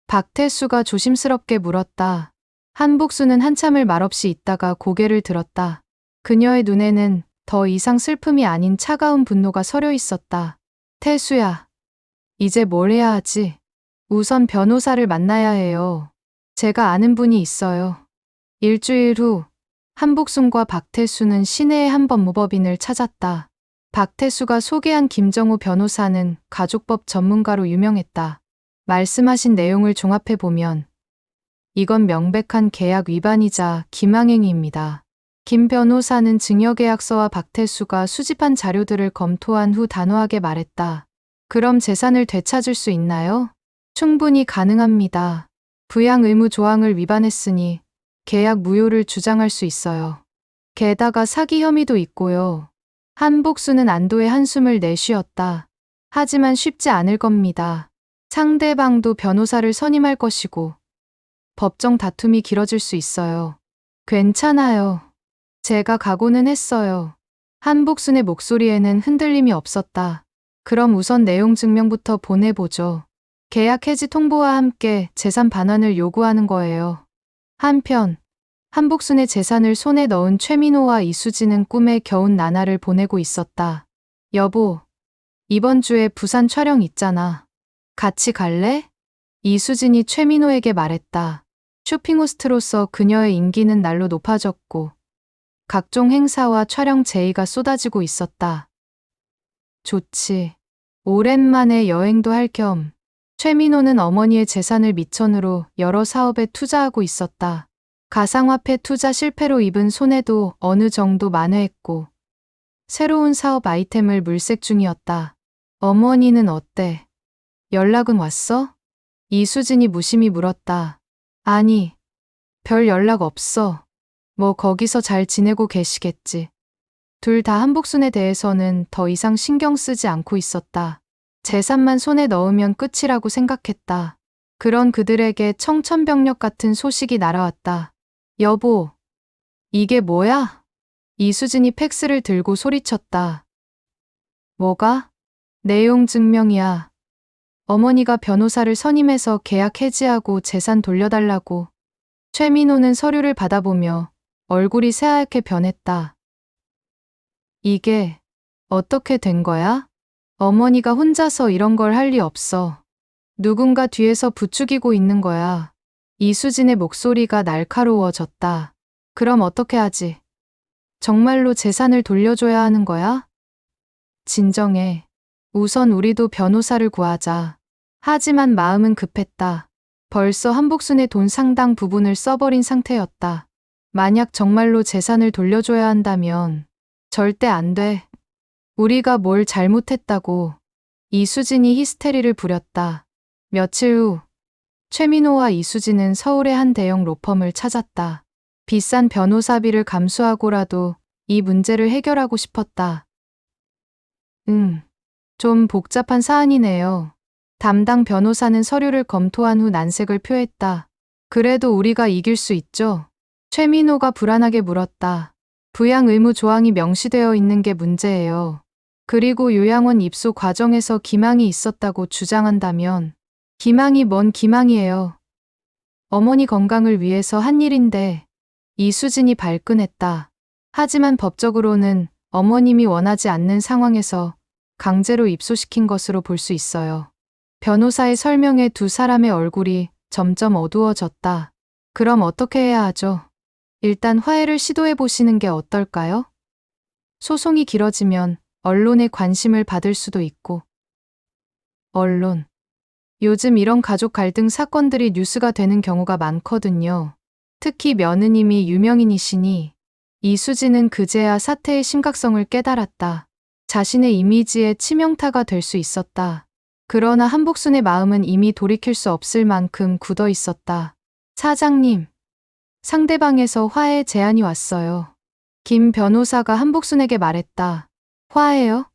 박태수가 조심스럽게 물었다. 한복수는 한참을 말없이 있다가 고개를 들었다. 그녀의 눈에는 더 이상 슬픔이 아닌 차가운 분노가 서려 있었다. 태수야, 이제 뭘 해야 하지? 우선 변호사를 만나야 해요. 제가 아는 분이 있어요. 일주일 후, 한복순과 박태수는 시내의 한 법무법인을 찾았다. 박태수가 소개한 김정우 변호사는 가족법 전문가로 유명했다. 말씀하신 내용을 종합해보면 이건 명백한 계약 위반이자 기망행위입니다. 김 변호사는 증여계약서와 박태수가 수집한 자료들을 검토한 후 단호하게 말했다. 그럼 재산을 되찾을 수 있나요? 충분히 가능합니다. 부양 의무 조항을 위반했으니 계약 무효를 주장할 수 있어요. 게다가 사기 혐의도 있고요. 한복수는 안도의 한숨을 내쉬었다. 하지만 쉽지 않을 겁니다. 상대방도 변호사를 선임할 것이고 법정 다툼이 길어질 수 있어요. 괜찮아요. 제가 각오는 했어요. 한복순의 목소리에는 흔들림이 없었다. 그럼 우선 내용 증명부터 보내보죠. 계약 해지 통보와 함께 재산 반환을 요구하는 거예요. 한편 한복순의 재산을 손에 넣은 최민호와 이수진은 꿈에 겨운 나날을 보내고 있었다. 여보, 이번 주에 부산 촬영 있잖아. 같이 갈래? 이수진이 최민호에게 말했다. 쇼핑호스트로서 그녀의 인기는 날로 높아졌고 각종 행사와 촬영 제의가 쏟아지고 있었다. 좋지. 오랜만에 여행도 할 겸 최민호는 어머니의 재산을 미천으로 여러 사업에 투자하고 있었다. 가상화폐 투자 실패로 입은 손해도 어느 정도 만회했고 새로운 사업 아이템을 물색 중이었다. 어머니는 어때? 연락은 왔어? 이수진이 무심히 물었다. 아니, 별 연락 없어. 뭐 거기서 잘 지내고 계시겠지. 둘 다 한복순에 대해서는 더 이상 신경 쓰지 않고 있었다. 재산만 손에 넣으면 끝이라고 생각했다. 그런 그들에게 청천벽력 같은 소식이 날아왔다. 여보, 이게 뭐야? 이수진이 팩스를 들고 소리쳤다. 뭐가? 내용 증명이야. 어머니가 변호사를 선임해서 계약 해지하고 재산 돌려달라고. 최민호는 서류를 받아보며 얼굴이 새하얗게 변했다. 이게 어떻게 된 거야? 어머니가 혼자서 이런 걸 할 리 없어. 누군가 뒤에서 부추기고 있는 거야. 이수진의 목소리가 날카로워졌다. 그럼 어떻게 하지? 정말로 재산을 돌려줘야 하는 거야? 진정해. 우선 우리도 변호사를 구하자. 하지만 마음은 급했다. 벌써 한복순의 돈 상당 부분을 써버린 상태였다. 만약 정말로 재산을 돌려줘야 한다면 절대 안 돼. 우리가 뭘 잘못했다고. 이수진이 히스테리를 부렸다. 며칠 후 최민호와 이수진은 서울의 한 대형 로펌을 찾았다. 비싼 변호사비를 감수하고라도 이 문제를 해결하고 싶었다. 좀 복잡한 사안이네요. 담당 변호사는 서류를 검토한 후 난색을 표했다. 그래도 우리가 이길 수 있죠? 최민호가 불안하게 물었다. 부양 의무 조항이 명시되어 있는 게 문제예요. 그리고 요양원 입소 과정에서 기망이 있었다고 주장한다면 기망이 뭔 기망이에요. 어머니 건강을 위해서 한 일인데 이수진이 발끈했다. 하지만 법적으로는 어머님이 원하지 않는 상황에서 강제로 입소시킨 것으로 볼 수 있어요. 변호사의 설명에 두 사람의 얼굴이 점점 어두워졌다. 그럼 어떻게 해야 하죠? 일단 화해를 시도해 보시는 게 어떨까요? 소송이 길어지면 언론의 관심을 받을 수도 있고. 언론. 요즘 이런 가족 갈등 사건들이 뉴스가 되는 경우가 많거든요. 특히 며느님이 유명인이시니 이수진은 그제야 사태의 심각성을 깨달았다. 자신의 이미지에 치명타가 될 수 있었다. 그러나 한복순의 마음은 이미 돌이킬 수 없을 만큼 굳어 있었다. 사장님, 상대방에서 화해 제안이 왔어요. 김 변호사가 한복순에게 말했다. 화해요?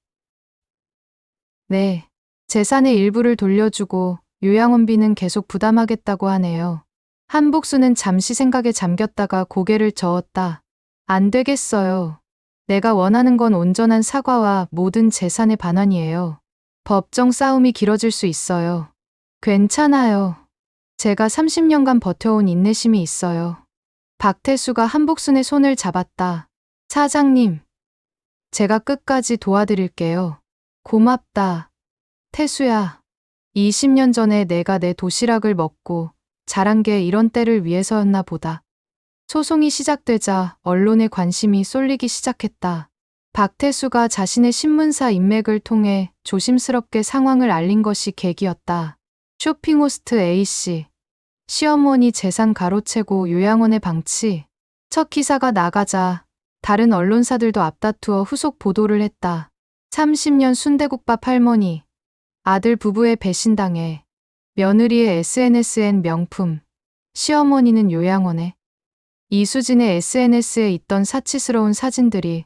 네. 재산의 일부를 돌려주고 요양원비는 계속 부담하겠다고 하네요. 한복순은 잠시 생각에 잠겼다가 고개를 저었다. 안 되겠어요. 내가 원하는 건 온전한 사과와 모든 재산의 반환이에요. 법정 싸움이 길어질 수 있어요. 괜찮아요. 제가 30년간 버텨온 인내심이 있어요. 박태수가 한복순의 손을 잡았다. 사장님, 제가 끝까지 도와드릴게요. 고맙다. 태수야, 20년 전에 내가 내 도시락을 먹고 자란 게 이런 때를 위해서였나 보다. 소송이 시작되자 언론의 관심이 쏠리기 시작했다. 박태수가 자신의 신문사 인맥을 통해 조심스럽게 상황을 알린 것이 계기였다. 쇼핑호스트 A씨. 시어머니 재산 가로채고 요양원에 방치. 첫 기사가 나가자 다른 언론사들도 앞다투어 후속 보도를 했다. 30년 순대국밥 할머니. 아들 부부의 배신당해. 며느리의 SNS엔 명품. 시어머니는 요양원에. 이수진의 SNS에 있던 사치스러운 사진들이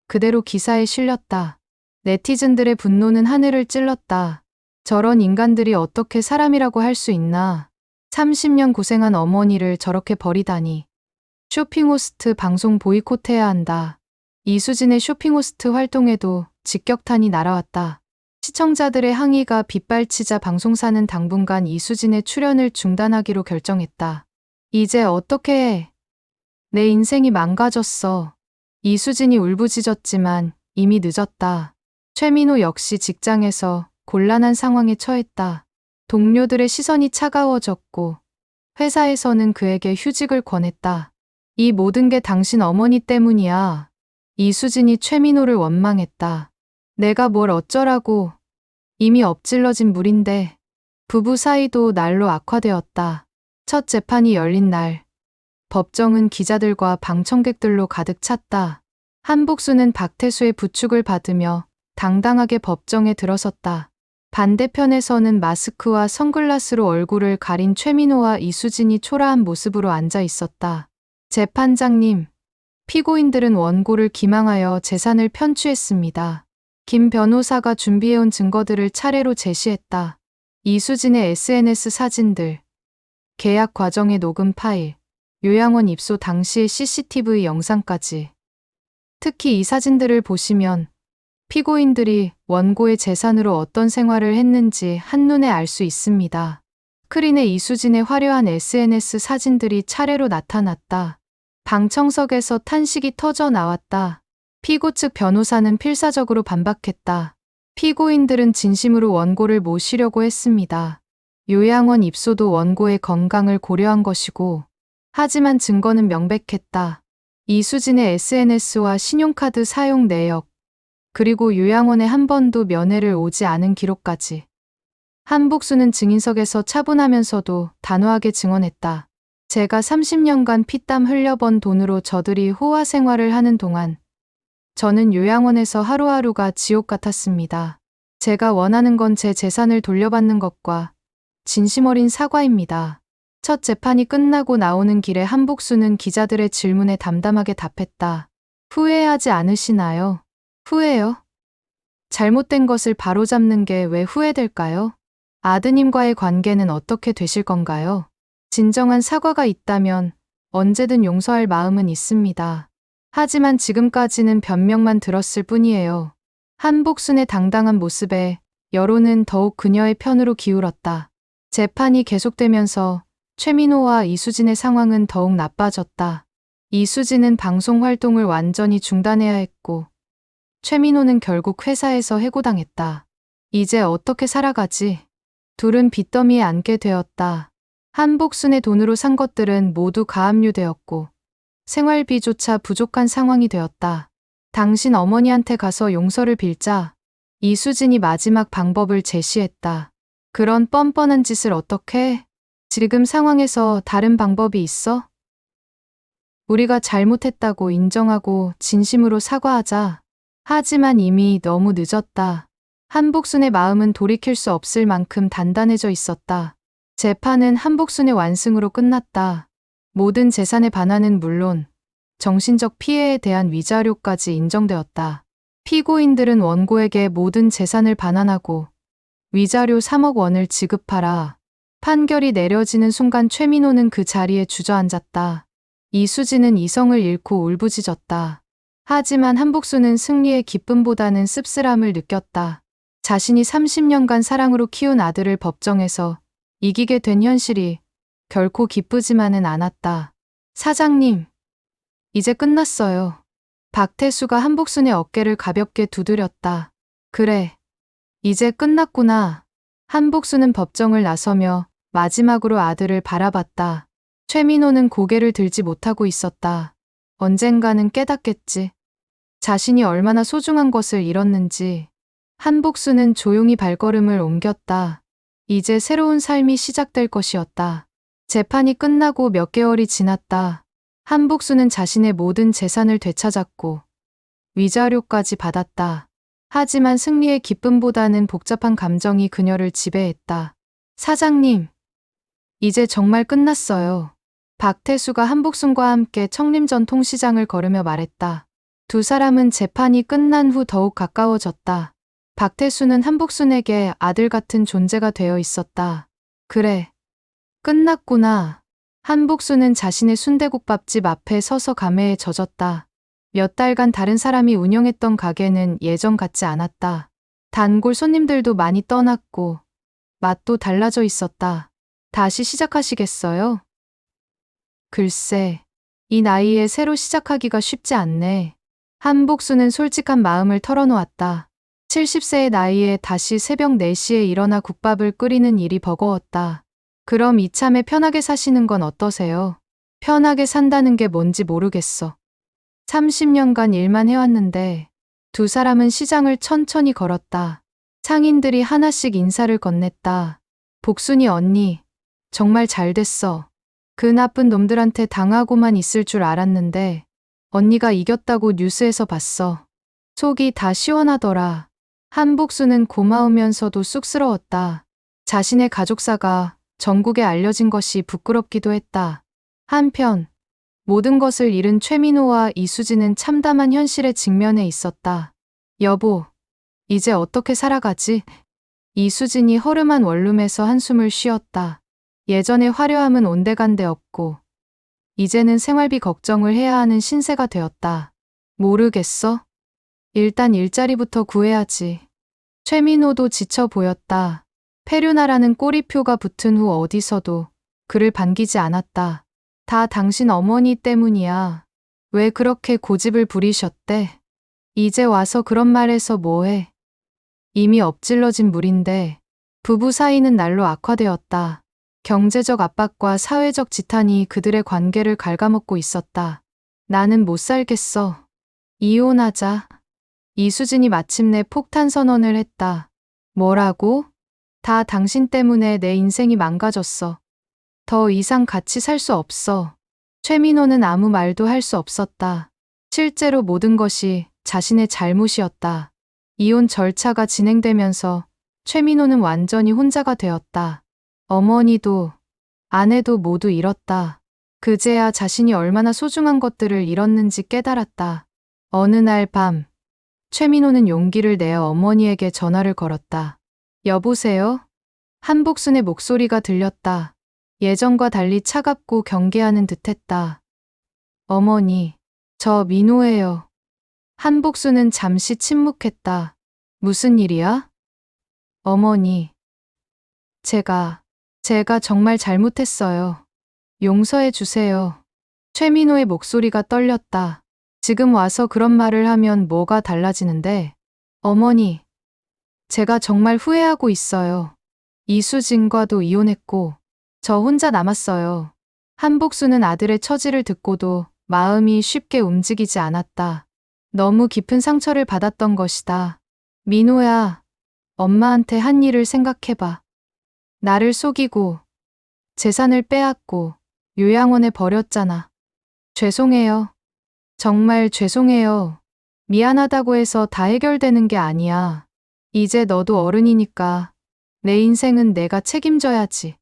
그대로 기사에 실렸다. 네티즌들의 분노는 하늘을 찔렀다. 저런 인간들이 어떻게 사람이라고 할 수 있나. 30년 고생한 어머니를 저렇게 버리다니. 쇼핑호스트 방송 보이콧해야 한다. 이수진의 쇼핑호스트 활동에도 직격탄이 날아왔다. 시청자들의 항의가 빗발치자 방송사는 당분간 이수진의 출연을 중단하기로 결정했다. 이제 어떻게 해? 내 인생이 망가졌어. 이수진이 울부짖었지만 이미 늦었다. 최민호 역시 직장에서 곤란한 상황에 처했다. 동료들의 시선이 차가워졌고 회사에서는 그에게 휴직을 권했다. 이 모든 게 당신 어머니 때문이야. 이수진이 최민호를 원망했다. 내가 뭘 어쩌라고. 이미 엎질러진 물인데. 부부 사이도 날로 악화되었다. 첫 재판이 열린 날. 법정은 기자들과 방청객들로 가득 찼다. 한복수는 박태수의 부축을 받으며 당당하게 법정에 들어섰다. 반대편에서는 마스크와 선글라스로 얼굴을 가린 최민호와 이수진이 초라한 모습으로 앉아 있었다. 재판장님, 피고인들은 원고를 기망하여 재산을 편취했습니다. 김 변호사가 준비해온 증거들을 차례로 제시했다. 이수진의 SNS 사진들, 계약 과정의 녹음 파일, 요양원 입소 당시의 CCTV 영상까지. 특히 이 사진들을 보시면 피고인들이 원고의 재산으로 어떤 생활을 했는지 한눈에 알 수 있습니다. 스크린에 이수진의 화려한 SNS 사진들이 차례로 나타났다. 방청석에서 탄식이 터져 나왔다. 피고 측 변호사는 필사적으로 반박했다. 피고인들은 진심으로 원고를 모시려고 했습니다. 요양원 입소도 원고의 건강을 고려한 것이고, 하지만 증거는 명백했다. 이수진의 SNS와 신용카드 사용 내역, 그리고 요양원에 한 번도 면회를 오지 않은 기록까지. 한복수는 증인석에서 차분하면서도 단호하게 증언했다. 제가 30년간 피땀 흘려번 돈으로 저들이 호화 생활을 하는 동안 저는 요양원에서 하루하루가 지옥 같았습니다. 제가 원하는 건 제 재산을 돌려받는 것과 진심 어린 사과입니다. 첫 재판이 끝나고 나오는 길에 한복수는 기자들의 질문에 담담하게 답했다. 후회하지 않으시나요? 후회요? 잘못된 것을 바로잡는 게 왜 후회될까요? 아드님과의 관계는 어떻게 되실 건가요? 진정한 사과가 있다면 언제든 용서할 마음은 있습니다. 하지만 지금까지는 변명만 들었을 뿐이에요. 한복순의 당당한 모습에 여론은 더욱 그녀의 편으로 기울었다. 재판이 계속되면서 최민호와 이수진의 상황은 더욱 나빠졌다. 이수진은 방송 활동을 완전히 중단해야 했고, 최민호는 결국 회사에서 해고당했다. 이제 어떻게 살아가지? 둘은 빚더미에 앉게 되었다. 한복순의 돈으로 산 것들은 모두 가압류되었고, 생활비조차 부족한 상황이 되었다. 당신 어머니한테 가서 용서를 빌자. 이수진이 마지막 방법을 제시했다. 그런 뻔뻔한 짓을 어떻게 해? 지금 상황에서 다른 방법이 있어? 우리가 잘못했다고 인정하고 진심으로 사과하자. 하지만 이미 너무 늦었다. 한복순의 마음은 돌이킬 수 없을 만큼 단단해져 있었다. 재판은 한복순의 완승으로 끝났다. 모든 재산의 반환은 물론 정신적 피해에 대한 위자료까지 인정되었다. 피고인들은 원고에게 모든 재산을 반환하고 위자료 3억 원을 지급하라. 판결이 내려지는 순간 최민호는 그 자리에 주저앉았다. 이수진은 이성을 잃고 울부짖었다. 하지만 한복수는 승리의 기쁨보다는 씁쓸함을 느꼈다. 자신이 30년간 사랑으로 키운 아들을 법정에서 이기게 된 현실이 결코 기쁘지만은 않았다. 사장님, 이제 끝났어요. 박태수가 한복순의 어깨를 가볍게 두드렸다. 그래, 이제 끝났구나. 한복수는 법정을 나서며 마지막으로 아들을 바라봤다. 최민호는 고개를 들지 못하고 있었다. 언젠가는 깨닫겠지. 자신이 얼마나 소중한 것을 잃었는지. 한복수는 조용히 발걸음을 옮겼다. 이제 새로운 삶이 시작될 것이었다. 재판이 끝나고 몇 개월이 지났다. 한복수는 자신의 모든 재산을 되찾았고 위자료까지 받았다. 하지만 승리의 기쁨보다는 복잡한 감정이 그녀를 지배했다. 사장님, 이제 정말 끝났어요. 박태수가 한복순과 함께 청림전통시장을 걸으며 말했다. 두 사람은 재판이 끝난 후 더욱 가까워졌다. 박태수는 한복순에게 아들 같은 존재가 되어 있었다. 그래, 끝났구나. 한복수는 자신의 순대국밥집 앞에 서서 감회에 젖었다. 몇 달간 다른 사람이 운영했던 가게는 예전 같지 않았다. 단골 손님들도 많이 떠났고 맛도 달라져 있었다. 다시 시작하시겠어요? 글쎄, 이 나이에 새로 시작하기가 쉽지 않네. 한복수는 솔직한 마음을 털어놓았다. 70세의 나이에 다시 새벽 4시에 일어나 국밥을 끓이는 일이 버거웠다. 그럼 이참에 편하게 사시는 건 어떠세요? 편하게 산다는 게 뭔지 모르겠어. 30년간 일만 해왔는데 두 사람은 시장을 천천히 걸었다. 상인들이 하나씩 인사를 건넸다. 복순이 언니, 정말 잘 됐어. 그 나쁜 놈들한테 당하고만 있을 줄 알았는데 언니가 이겼다고 뉴스에서 봤어. 속이 다 시원하더라. 한복수는 고마우면서도 쑥스러웠다. 자신의 가족사가 전국에 알려진 것이 부끄럽기도 했다. 한편 모든 것을 잃은 최민호와 이수진은 참담한 현실에 직면해 있었다. 여보, 이제 어떻게 살아가지? 이수진이 허름한 원룸에서 한숨을 쉬었다. 예전의 화려함은 온데간데 없고 이제는 생활비 걱정을 해야 하는 신세가 되었다. 모르겠어? 일단 일자리부터 구해야지. 최민호도 지쳐 보였다. 페류나라는 꼬리표가 붙은 후 어디서도 그를 반기지 않았다. 다 당신 어머니 때문이야. 왜 그렇게 고집을 부리셨대? 이제 와서 그런 말해서 뭐해? 이미 엎질러진 물인데 부부 사이는 날로 악화되었다. 경제적 압박과 사회적 지탄이 그들의 관계를 갉아먹고 있었다. 나는 못 살겠어. 이혼하자. 이수진이 마침내 폭탄 선언을 했다. 뭐라고? 다 당신 때문에 내 인생이 망가졌어. 더 이상 같이 살 수 없어. 최민호는 아무 말도 할 수 없었다. 실제로 모든 것이 자신의 잘못이었다. 이혼 절차가 진행되면서 최민호는 완전히 혼자가 되었다. 어머니도 아내도 모두 잃었다. 그제야 자신이 얼마나 소중한 것들을 잃었는지 깨달았다. 어느 날 밤, 최민호는 용기를 내어 어머니에게 전화를 걸었다. 여보세요? 한복순의 목소리가 들렸다. 예전과 달리 차갑고 경계하는 듯했다. 어머니, 저 민호예요. 한복순은 잠시 침묵했다. 무슨 일이야? 어머니, 제가 정말 잘못했어요. 용서해 주세요. 최민호의 목소리가 떨렸다. 지금 와서 그런 말을 하면 뭐가 달라지는데? 어머니, 제가 정말 후회하고 있어요. 이수진과도 이혼했고 저 혼자 남았어요. 한복수는 아들의 처지를 듣고도 마음이 쉽게 움직이지 않았다. 너무 깊은 상처를 받았던 것이다. 민호야, 엄마한테 한 일을 생각해봐. 나를 속이고 재산을 빼앗고 요양원에 버렸잖아. 죄송해요. 정말 죄송해요. 미안하다고 해서 다 해결되는 게 아니야. 이제 너도 어른이니까 내 인생은 내가 책임져야지.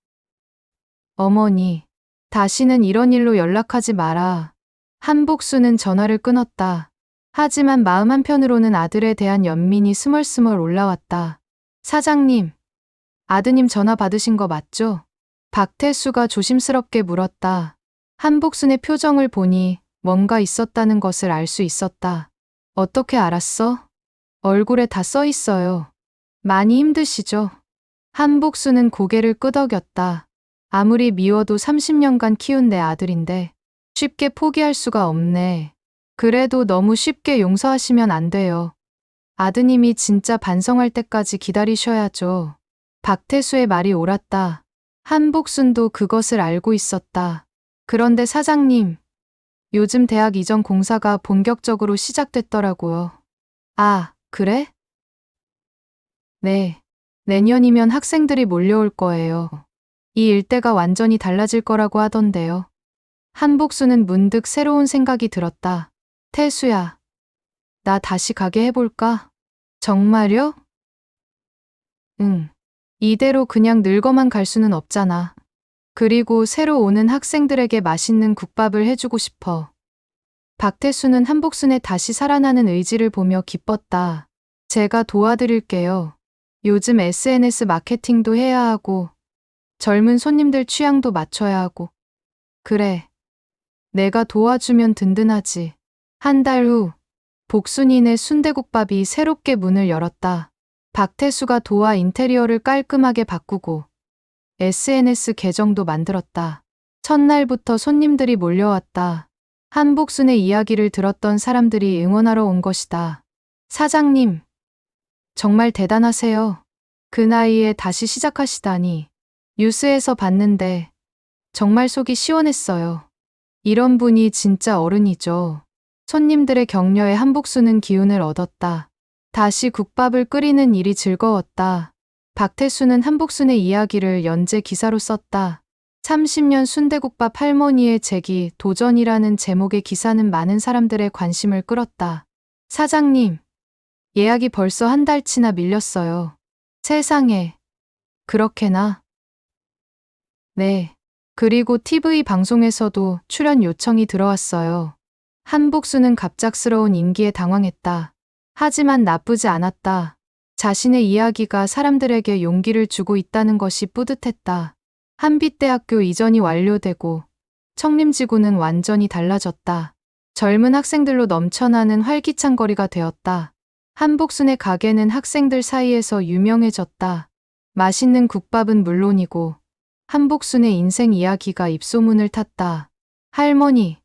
어머니, 다시는 이런 일로 연락하지 마라. 한복수는 전화를 끊었다. 하지만 마음 한편으로는 아들에 대한 연민이 스멀스멀 올라왔다. 사장님, 아드님 전화 받으신 거 맞죠? 박태수가 조심스럽게 물었다. 한복순의 표정을 보니 뭔가 있었다는 것을 알 수 있었다. 어떻게 알았어? 얼굴에 다 써 있어요. 많이 힘드시죠? 한복수는 고개를 끄덕였다. 아무리 미워도 30년간 키운 내 아들인데 쉽게 포기할 수가 없네. 그래도 너무 쉽게 용서하시면 안 돼요. 아드님이 진짜 반성할 때까지 기다리셔야죠. 박태수의 말이 옳았다. 한복순도 그것을 알고 있었다. 그런데 사장님, 요즘 대학 이전 공사가 본격적으로 시작됐더라고요. 아, 그래? 네. 내년이면 학생들이 몰려올 거예요. 이 일대가 완전히 달라질 거라고 하던데요. 한복수는 문득 새로운 생각이 들었다. 태수야, 나 다시 가게 해볼까? 정말요? 응. 이대로 그냥 늙어만 갈 수는 없잖아. 그리고 새로 오는 학생들에게 맛있는 국밥을 해주고 싶어. 박태수는 한복순의 다시 살아나는 의지를 보며 기뻤다. 제가 도와드릴게요. 요즘 SNS 마케팅도 해야 하고, 젊은 손님들 취향도 맞춰야 하고. 그래. 내가 도와주면 든든하지. 한 달 후, 복순이네 순대국밥이 새롭게 문을 열었다. 박태수가 도와 인테리어를 깔끔하게 바꾸고, SNS 계정도 만들었다. 첫날부터 손님들이 몰려왔다. 한복순의 이야기를 들었던 사람들이 응원하러 온 것이다. 사장님, 정말 대단하세요. 그 나이에 다시 시작하시다니. 뉴스에서 봤는데 정말 속이 시원했어요. 이런 분이 진짜 어른이죠. 손님들의 격려에 한복순은 기운을 얻었다. 다시 국밥을 끓이는 일이 즐거웠다. 박태수는 한복순의 이야기를 연재 기사로 썼다. 30년 순대국밥 할머니의 재기 도전이라는 제목의 기사는 많은 사람들의 관심을 끌었다. 사장님, 예약이 벌써 한 달치나 밀렸어요. 세상에, 그렇게나? 네. 그리고 TV 방송에서도 출연 요청이 들어왔어요. 한복수는 갑작스러운 인기에 당황했다. 하지만 나쁘지 않았다. 자신의 이야기가 사람들에게 용기를 주고 있다는 것이 뿌듯했다. 한빛대학교 이전이 완료되고 청림지구는 완전히 달라졌다. 젊은 학생들로 넘쳐나는 활기찬 거리가 되었다. 한복순의 가게는 학생들 사이에서 유명해졌다. 맛있는 국밥은 물론이고 한복순의 인생 이야기가 입소문을 탔다. 할머니,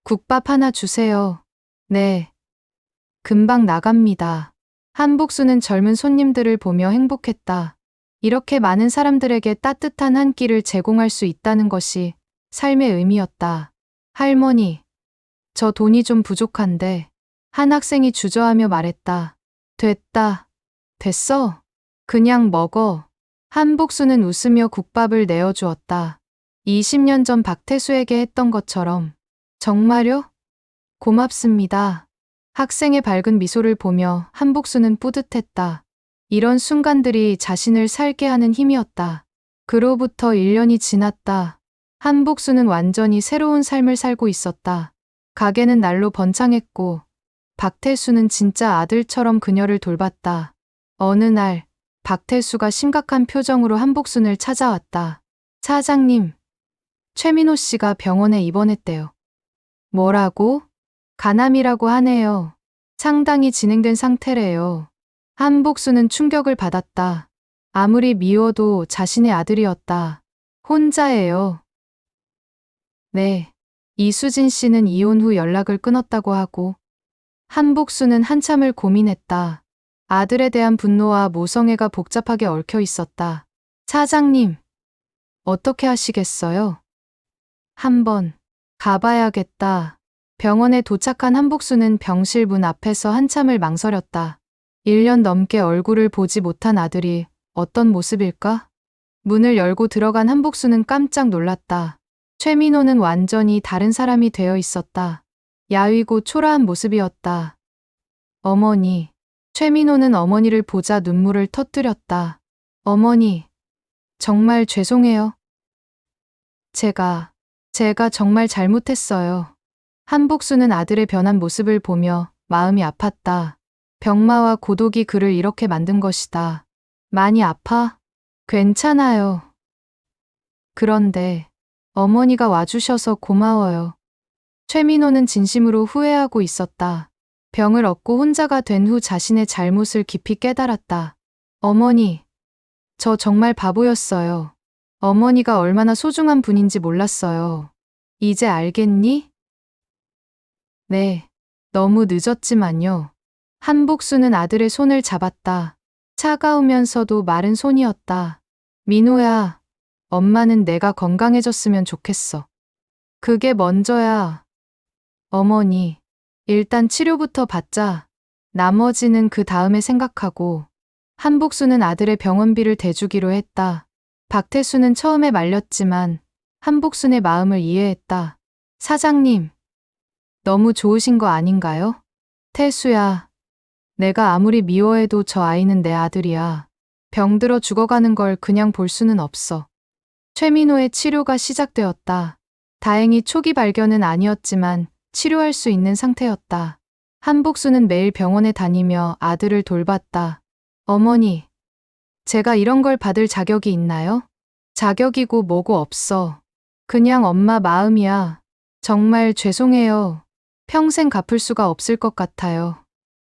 국밥 하나 주세요. 네. 금방 나갑니다. 한복순은 젊은 손님들을 보며 행복했다. 이렇게 많은 사람들에게 따뜻한 한 끼를 제공할 수 있다는 것이 삶의 의미였다. 할머니, 저 돈이 좀 부족한데. 한 학생이 주저하며 말했다. 됐다. 됐어. 그냥 먹어. 한복수는 웃으며 국밥을 내어주었다. 20년 전 박태수에게 했던 것처럼. 정말요? 고맙습니다. 학생의 밝은 미소를 보며 한복수는 뿌듯했다. 이런 순간들이 자신을 살게 하는 힘이었다. 그로부터 1년이 지났다. 한복수는 완전히 새로운 삶을 살고 있었다. 가게는 날로 번창했고 박태수는 진짜 아들처럼 그녀를 돌봤다. 어느 날 박태수가 심각한 표정으로 한복순을 찾아왔다. 사장님, 최민호 씨가 병원에 입원했대요. 뭐라고? 간암이라고 하네요. 상당히 진행된 상태래요. 한복순은 충격을 받았다. 아무리 미워도 자신의 아들이었다. 혼자예요. 네. 이수진 씨는 이혼 후 연락을 끊었다고 하고 한복순은 한참을 고민했다. 아들에 대한 분노와 모성애가 복잡하게 얽혀 있었다. 사장님, 어떻게 하시겠어요? 한번 가봐야겠다. 병원에 도착한 한복순은 병실 문 앞에서 한참을 망설였다. 1년 넘게 얼굴을 보지 못한 아들이 어떤 모습일까? 문을 열고 들어간 한복순은 깜짝 놀랐다. 최민호는 완전히 다른 사람이 되어 있었다. 야위고 초라한 모습이었다. 어머니. 최민호는 어머니를 보자 눈물을 터뜨렸다. 어머니, 정말 죄송해요. 제가 정말 잘못했어요. 한복수는 아들의 변한 모습을 보며 마음이 아팠다. 병마와 고독이 그를 이렇게 만든 것이다. 많이 아파? 괜찮아요. 그런데 어머니가 와주셔서 고마워요. 최민호는 진심으로 후회하고 있었다. 병을 얻고 혼자가 된 후 자신의 잘못을 깊이 깨달았다. 어머니, 저 정말 바보였어요. 어머니가 얼마나 소중한 분인지 몰랐어요. 이제 알겠니? 네, 너무 늦었지만요. 한복수는 아들의 손을 잡았다. 차가우면서도 마른 손이었다. 민호야, 엄마는 내가 건강해졌으면 좋겠어. 그게 먼저야. 어머니, 일단 치료부터 받자. 나머지는 그 다음에 생각하고. 한복수는 아들의 병원비를 대주기로 했다. 박태수는 처음에 말렸지만 한복순의 마음을 이해했다. 사장님, 너무 좋으신 거 아닌가요? 태수야, 내가 아무리 미워해도 저 아이는 내 아들이야. 병들어 죽어가는 걸 그냥 볼 수는 없어. 최민호의 치료가 시작되었다. 다행히 초기 발견은 아니었지만 치료할 수 있는 상태였다. 한복수는 매일 병원에 다니며 아들을 돌봤다. 어머니, 제가 이런 걸 받을 자격이 있나요? 자격이고 뭐고 없어. 그냥 엄마 마음이야. 정말 죄송해요. 평생 갚을 수가 없을 것 같아요.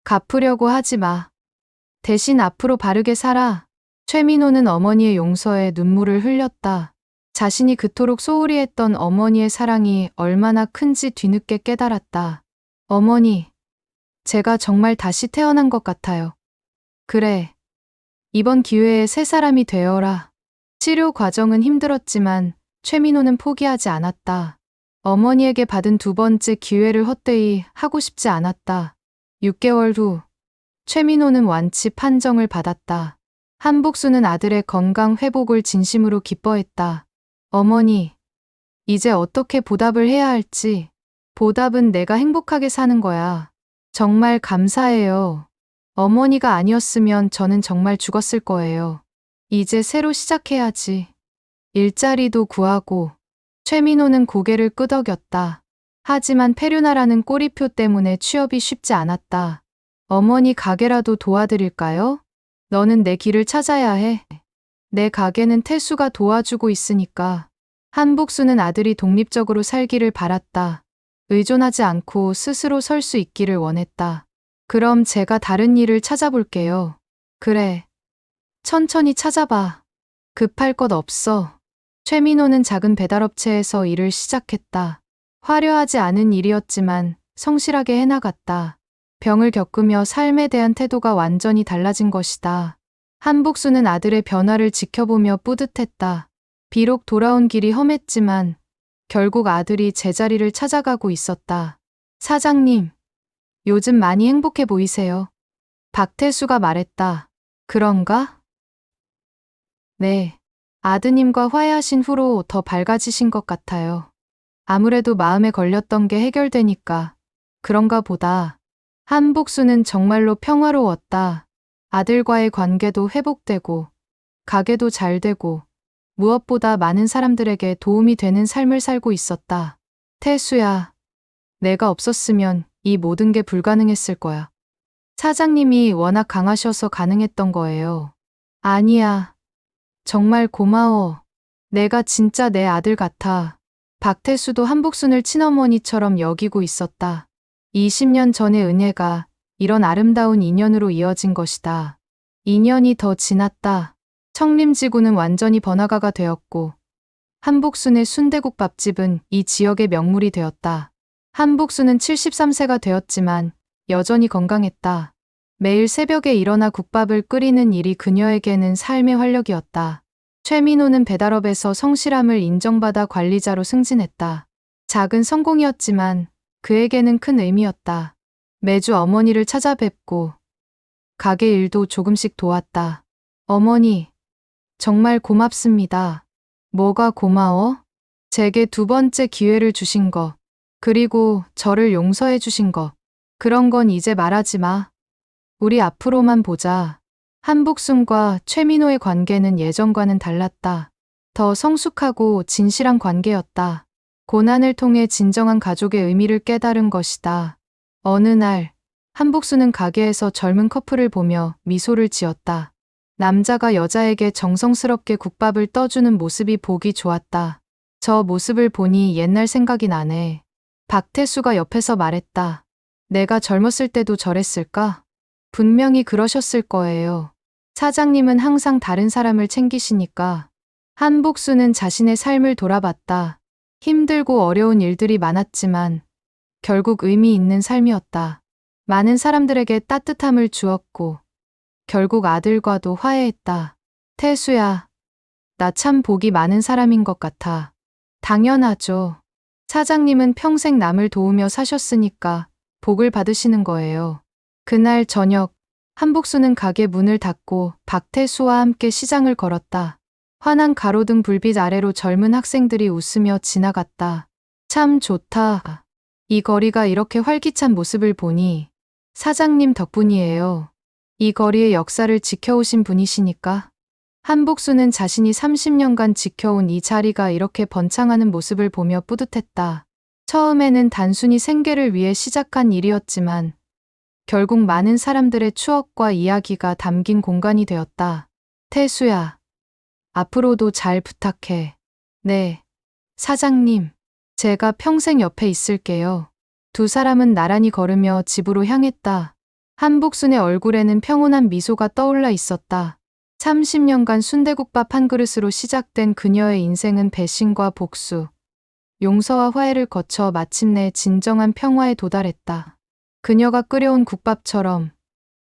갚으려고 하지 마. 대신 앞으로 바르게 살아. 최민호는 어머니의 용서에 눈물을 흘렸다. 자신이 그토록 소홀히 했던 어머니의 사랑이 얼마나 큰지 뒤늦게 깨달았다. 어머니, 제가 정말 다시 태어난 것 같아요. 그래. 이번 기회에 새 사람이 되어라. 치료 과정은 힘들었지만 최민호는 포기하지 않았다. 어머니에게 받은 두 번째 기회를 헛되이 하고 싶지 않았다. 6개월 후, 최민호는 완치 판정을 받았다. 한복수는 아들의 건강 회복을 진심으로 기뻐했다. 어머니, 이제 어떻게 보답을 해야 할지. 보답은 내가 행복하게 사는 거야. 정말 감사해요. 어머니가 아니었으면 저는 정말 죽었을 거예요. 이제 새로 시작해야지. 일자리도 구하고. 최민호는 고개를 끄덕였다. 하지만 페류나라는 꼬리표 때문에 취업이 쉽지 않았다. 어머니 가게라도 도와드릴까요? 너는 내 길을 찾아야 해. 내 가게는 태수가 도와주고 있으니까. 한복수는 아들이 독립적으로 살기를 바랐다. 의존하지 않고 스스로 설 수 있기를 원했다. 그럼 제가 다른 일을 찾아볼게요. 그래. 천천히 찾아봐. 급할 것 없어. 최민호는 작은 배달업체에서 일을 시작했다. 화려하지 않은 일이었지만 성실하게 해나갔다. 병을 겪으며 삶에 대한 태도가 완전히 달라진 것이다. 한복수는 아들의 변화를 지켜보며 뿌듯했다. 비록 돌아온 길이 험했지만 결국 아들이 제자리를 찾아가고 있었다. 사장님, 요즘 많이 행복해 보이세요. 박태수가 말했다. 그런가? 네. 아드님과 화해하신 후로 더 밝아지신 것 같아요. 아무래도 마음에 걸렸던 게 해결되니까 그런가 보다. 한복수는 정말로 평화로웠다. 아들과의 관계도 회복되고 가게도 잘 되고 무엇보다 많은 사람들에게 도움이 되는 삶을 살고 있었다. 태수야, 내가 없었으면 이 모든 게 불가능했을 거야. 사장님이 워낙 강하셔서 가능했던 거예요. 아니야. 정말 고마워. 내가 진짜 내 아들 같아. 박태수도 한복순을 친어머니처럼 여기고 있었다. 20년 전의 은혜가 이런 아름다운 인연으로 이어진 것이다. 2년이 더 지났다. 청림지구는 완전히 번화가가 되었고 한복순의 순대국밥집은 이 지역의 명물이 되었다. 한복순은 73세가 되었지만 여전히 건강했다. 매일 새벽에 일어나 국밥을 끓이는 일이 그녀에게는 삶의 활력이었다. 최민호는 배달업에서 성실함을 인정받아 관리자로 승진했다. 작은 성공이었지만 그에게는 큰 의미였다. 매주 어머니를 찾아뵙고 가게 일도 조금씩 도왔다. 어머니, 정말 고맙습니다. 뭐가 고마워? 제게 두 번째 기회를 주신 거, 그리고 저를 용서해 주신 거. 그런 건 이제 말하지 마. 우리 앞으로만 보자. 한복순과 최민호의 관계는 예전과는 달랐다. 더 성숙하고 진실한 관계였다. 고난을 통해 진정한 가족의 의미를 깨달은 것이다. 어느 날, 한복순은 가게에서 젊은 커플을 보며 미소를 지었다. 남자가 여자에게 정성스럽게 국밥을 떠주는 모습이 보기 좋았다. 저 모습을 보니 옛날 생각이 나네. 박태수가 옆에서 말했다. 내가 젊었을 때도 저랬을까? 분명히 그러셨을 거예요. 사장님은 항상 다른 사람을 챙기시니까. 한복수는 자신의 삶을 돌아봤다. 힘들고 어려운 일들이 많았지만 결국 의미 있는 삶이었다. 많은 사람들에게 따뜻함을 주었고 결국 아들과도 화해했다. 태수야, 나 참 복이 많은 사람인 것 같아. 당연하죠. 사장님은 평생 남을 도우며 사셨으니까 복을 받으시는 거예요. 그날 저녁, 한복수는 가게 문을 닫고 박태수와 함께 시장을 걸었다. 환한 가로등 불빛 아래로 젊은 학생들이 웃으며 지나갔다. 참 좋다. 이 거리가 이렇게 활기찬 모습을 보니 사장님 덕분이에요. 이 거리의 역사를 지켜오신 분이시니까. 한복수는 자신이 30년간 지켜온 이 자리가 이렇게 번창하는 모습을 보며 뿌듯했다. 처음에는 단순히 생계를 위해 시작한 일이었지만 결국 많은 사람들의 추억과 이야기가 담긴 공간이 되었다. 태수야, 앞으로도 잘 부탁해. 네, 사장님. 제가 평생 옆에 있을게요. 두 사람은 나란히 걸으며 집으로 향했다. 한복순의 얼굴에는 평온한 미소가 떠올라 있었다. 30년간 순대국밥 한 그릇으로 시작된 그녀의 인생은 배신과 복수, 용서와 화해를 거쳐 마침내 진정한 평화에 도달했다. 그녀가 끓여온 국밥처럼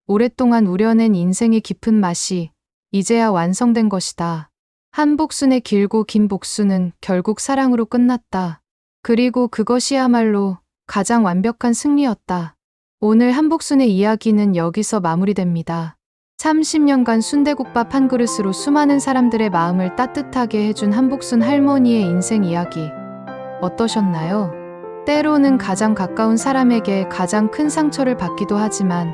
오랫동안 우려낸 인생의 깊은 맛이 이제야 완성된 것이다. 한복순의 길고 긴 복수는 결국 사랑으로 끝났다. 그리고 그것이야말로 가장 완벽한 승리였다. 오늘 한복순의 이야기는 여기서 마무리됩니다. 30년간 순대국밥 한 그릇으로 수많은 사람들의 마음을 따뜻하게 해준 한복순 할머니의 인생 이야기. 어떠셨나요? 때로는 가장 가까운 사람에게 가장 큰 상처를 받기도 하지만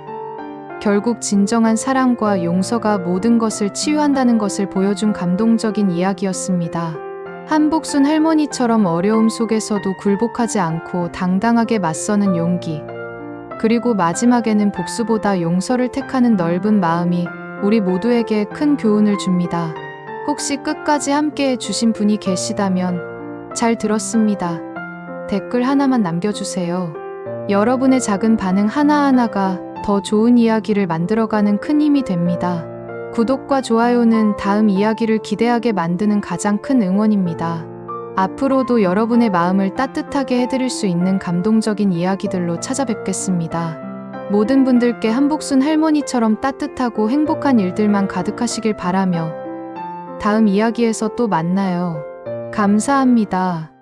결국 진정한 사랑과 용서가 모든 것을 치유한다는 것을 보여준 감동적인 이야기였습니다. 한복순 할머니처럼 어려움 속에서도 굴복하지 않고 당당하게 맞서는 용기. 그리고 마지막에는 복수보다 용서를 택하는 넓은 마음이 우리 모두에게 큰 교훈을 줍니다. 혹시 끝까지 함께 해주신 분이 계시다면 잘 들었습니다. 댓글 하나만 남겨주세요. 여러분의 작은 반응 하나하나가 더 좋은 이야기를 만들어가는 큰 힘이 됩니다. 구독과 좋아요는 다음 이야기를 기대하게 만드는 가장 큰 응원입니다. 앞으로도 여러분의 마음을 따뜻하게 해드릴 수 있는 감동적인 이야기들로 찾아뵙겠습니다. 모든 분들께 한복순 할머니처럼 따뜻하고 행복한 일들만 가득하시길 바라며 다음 이야기에서 또 만나요. 감사합니다.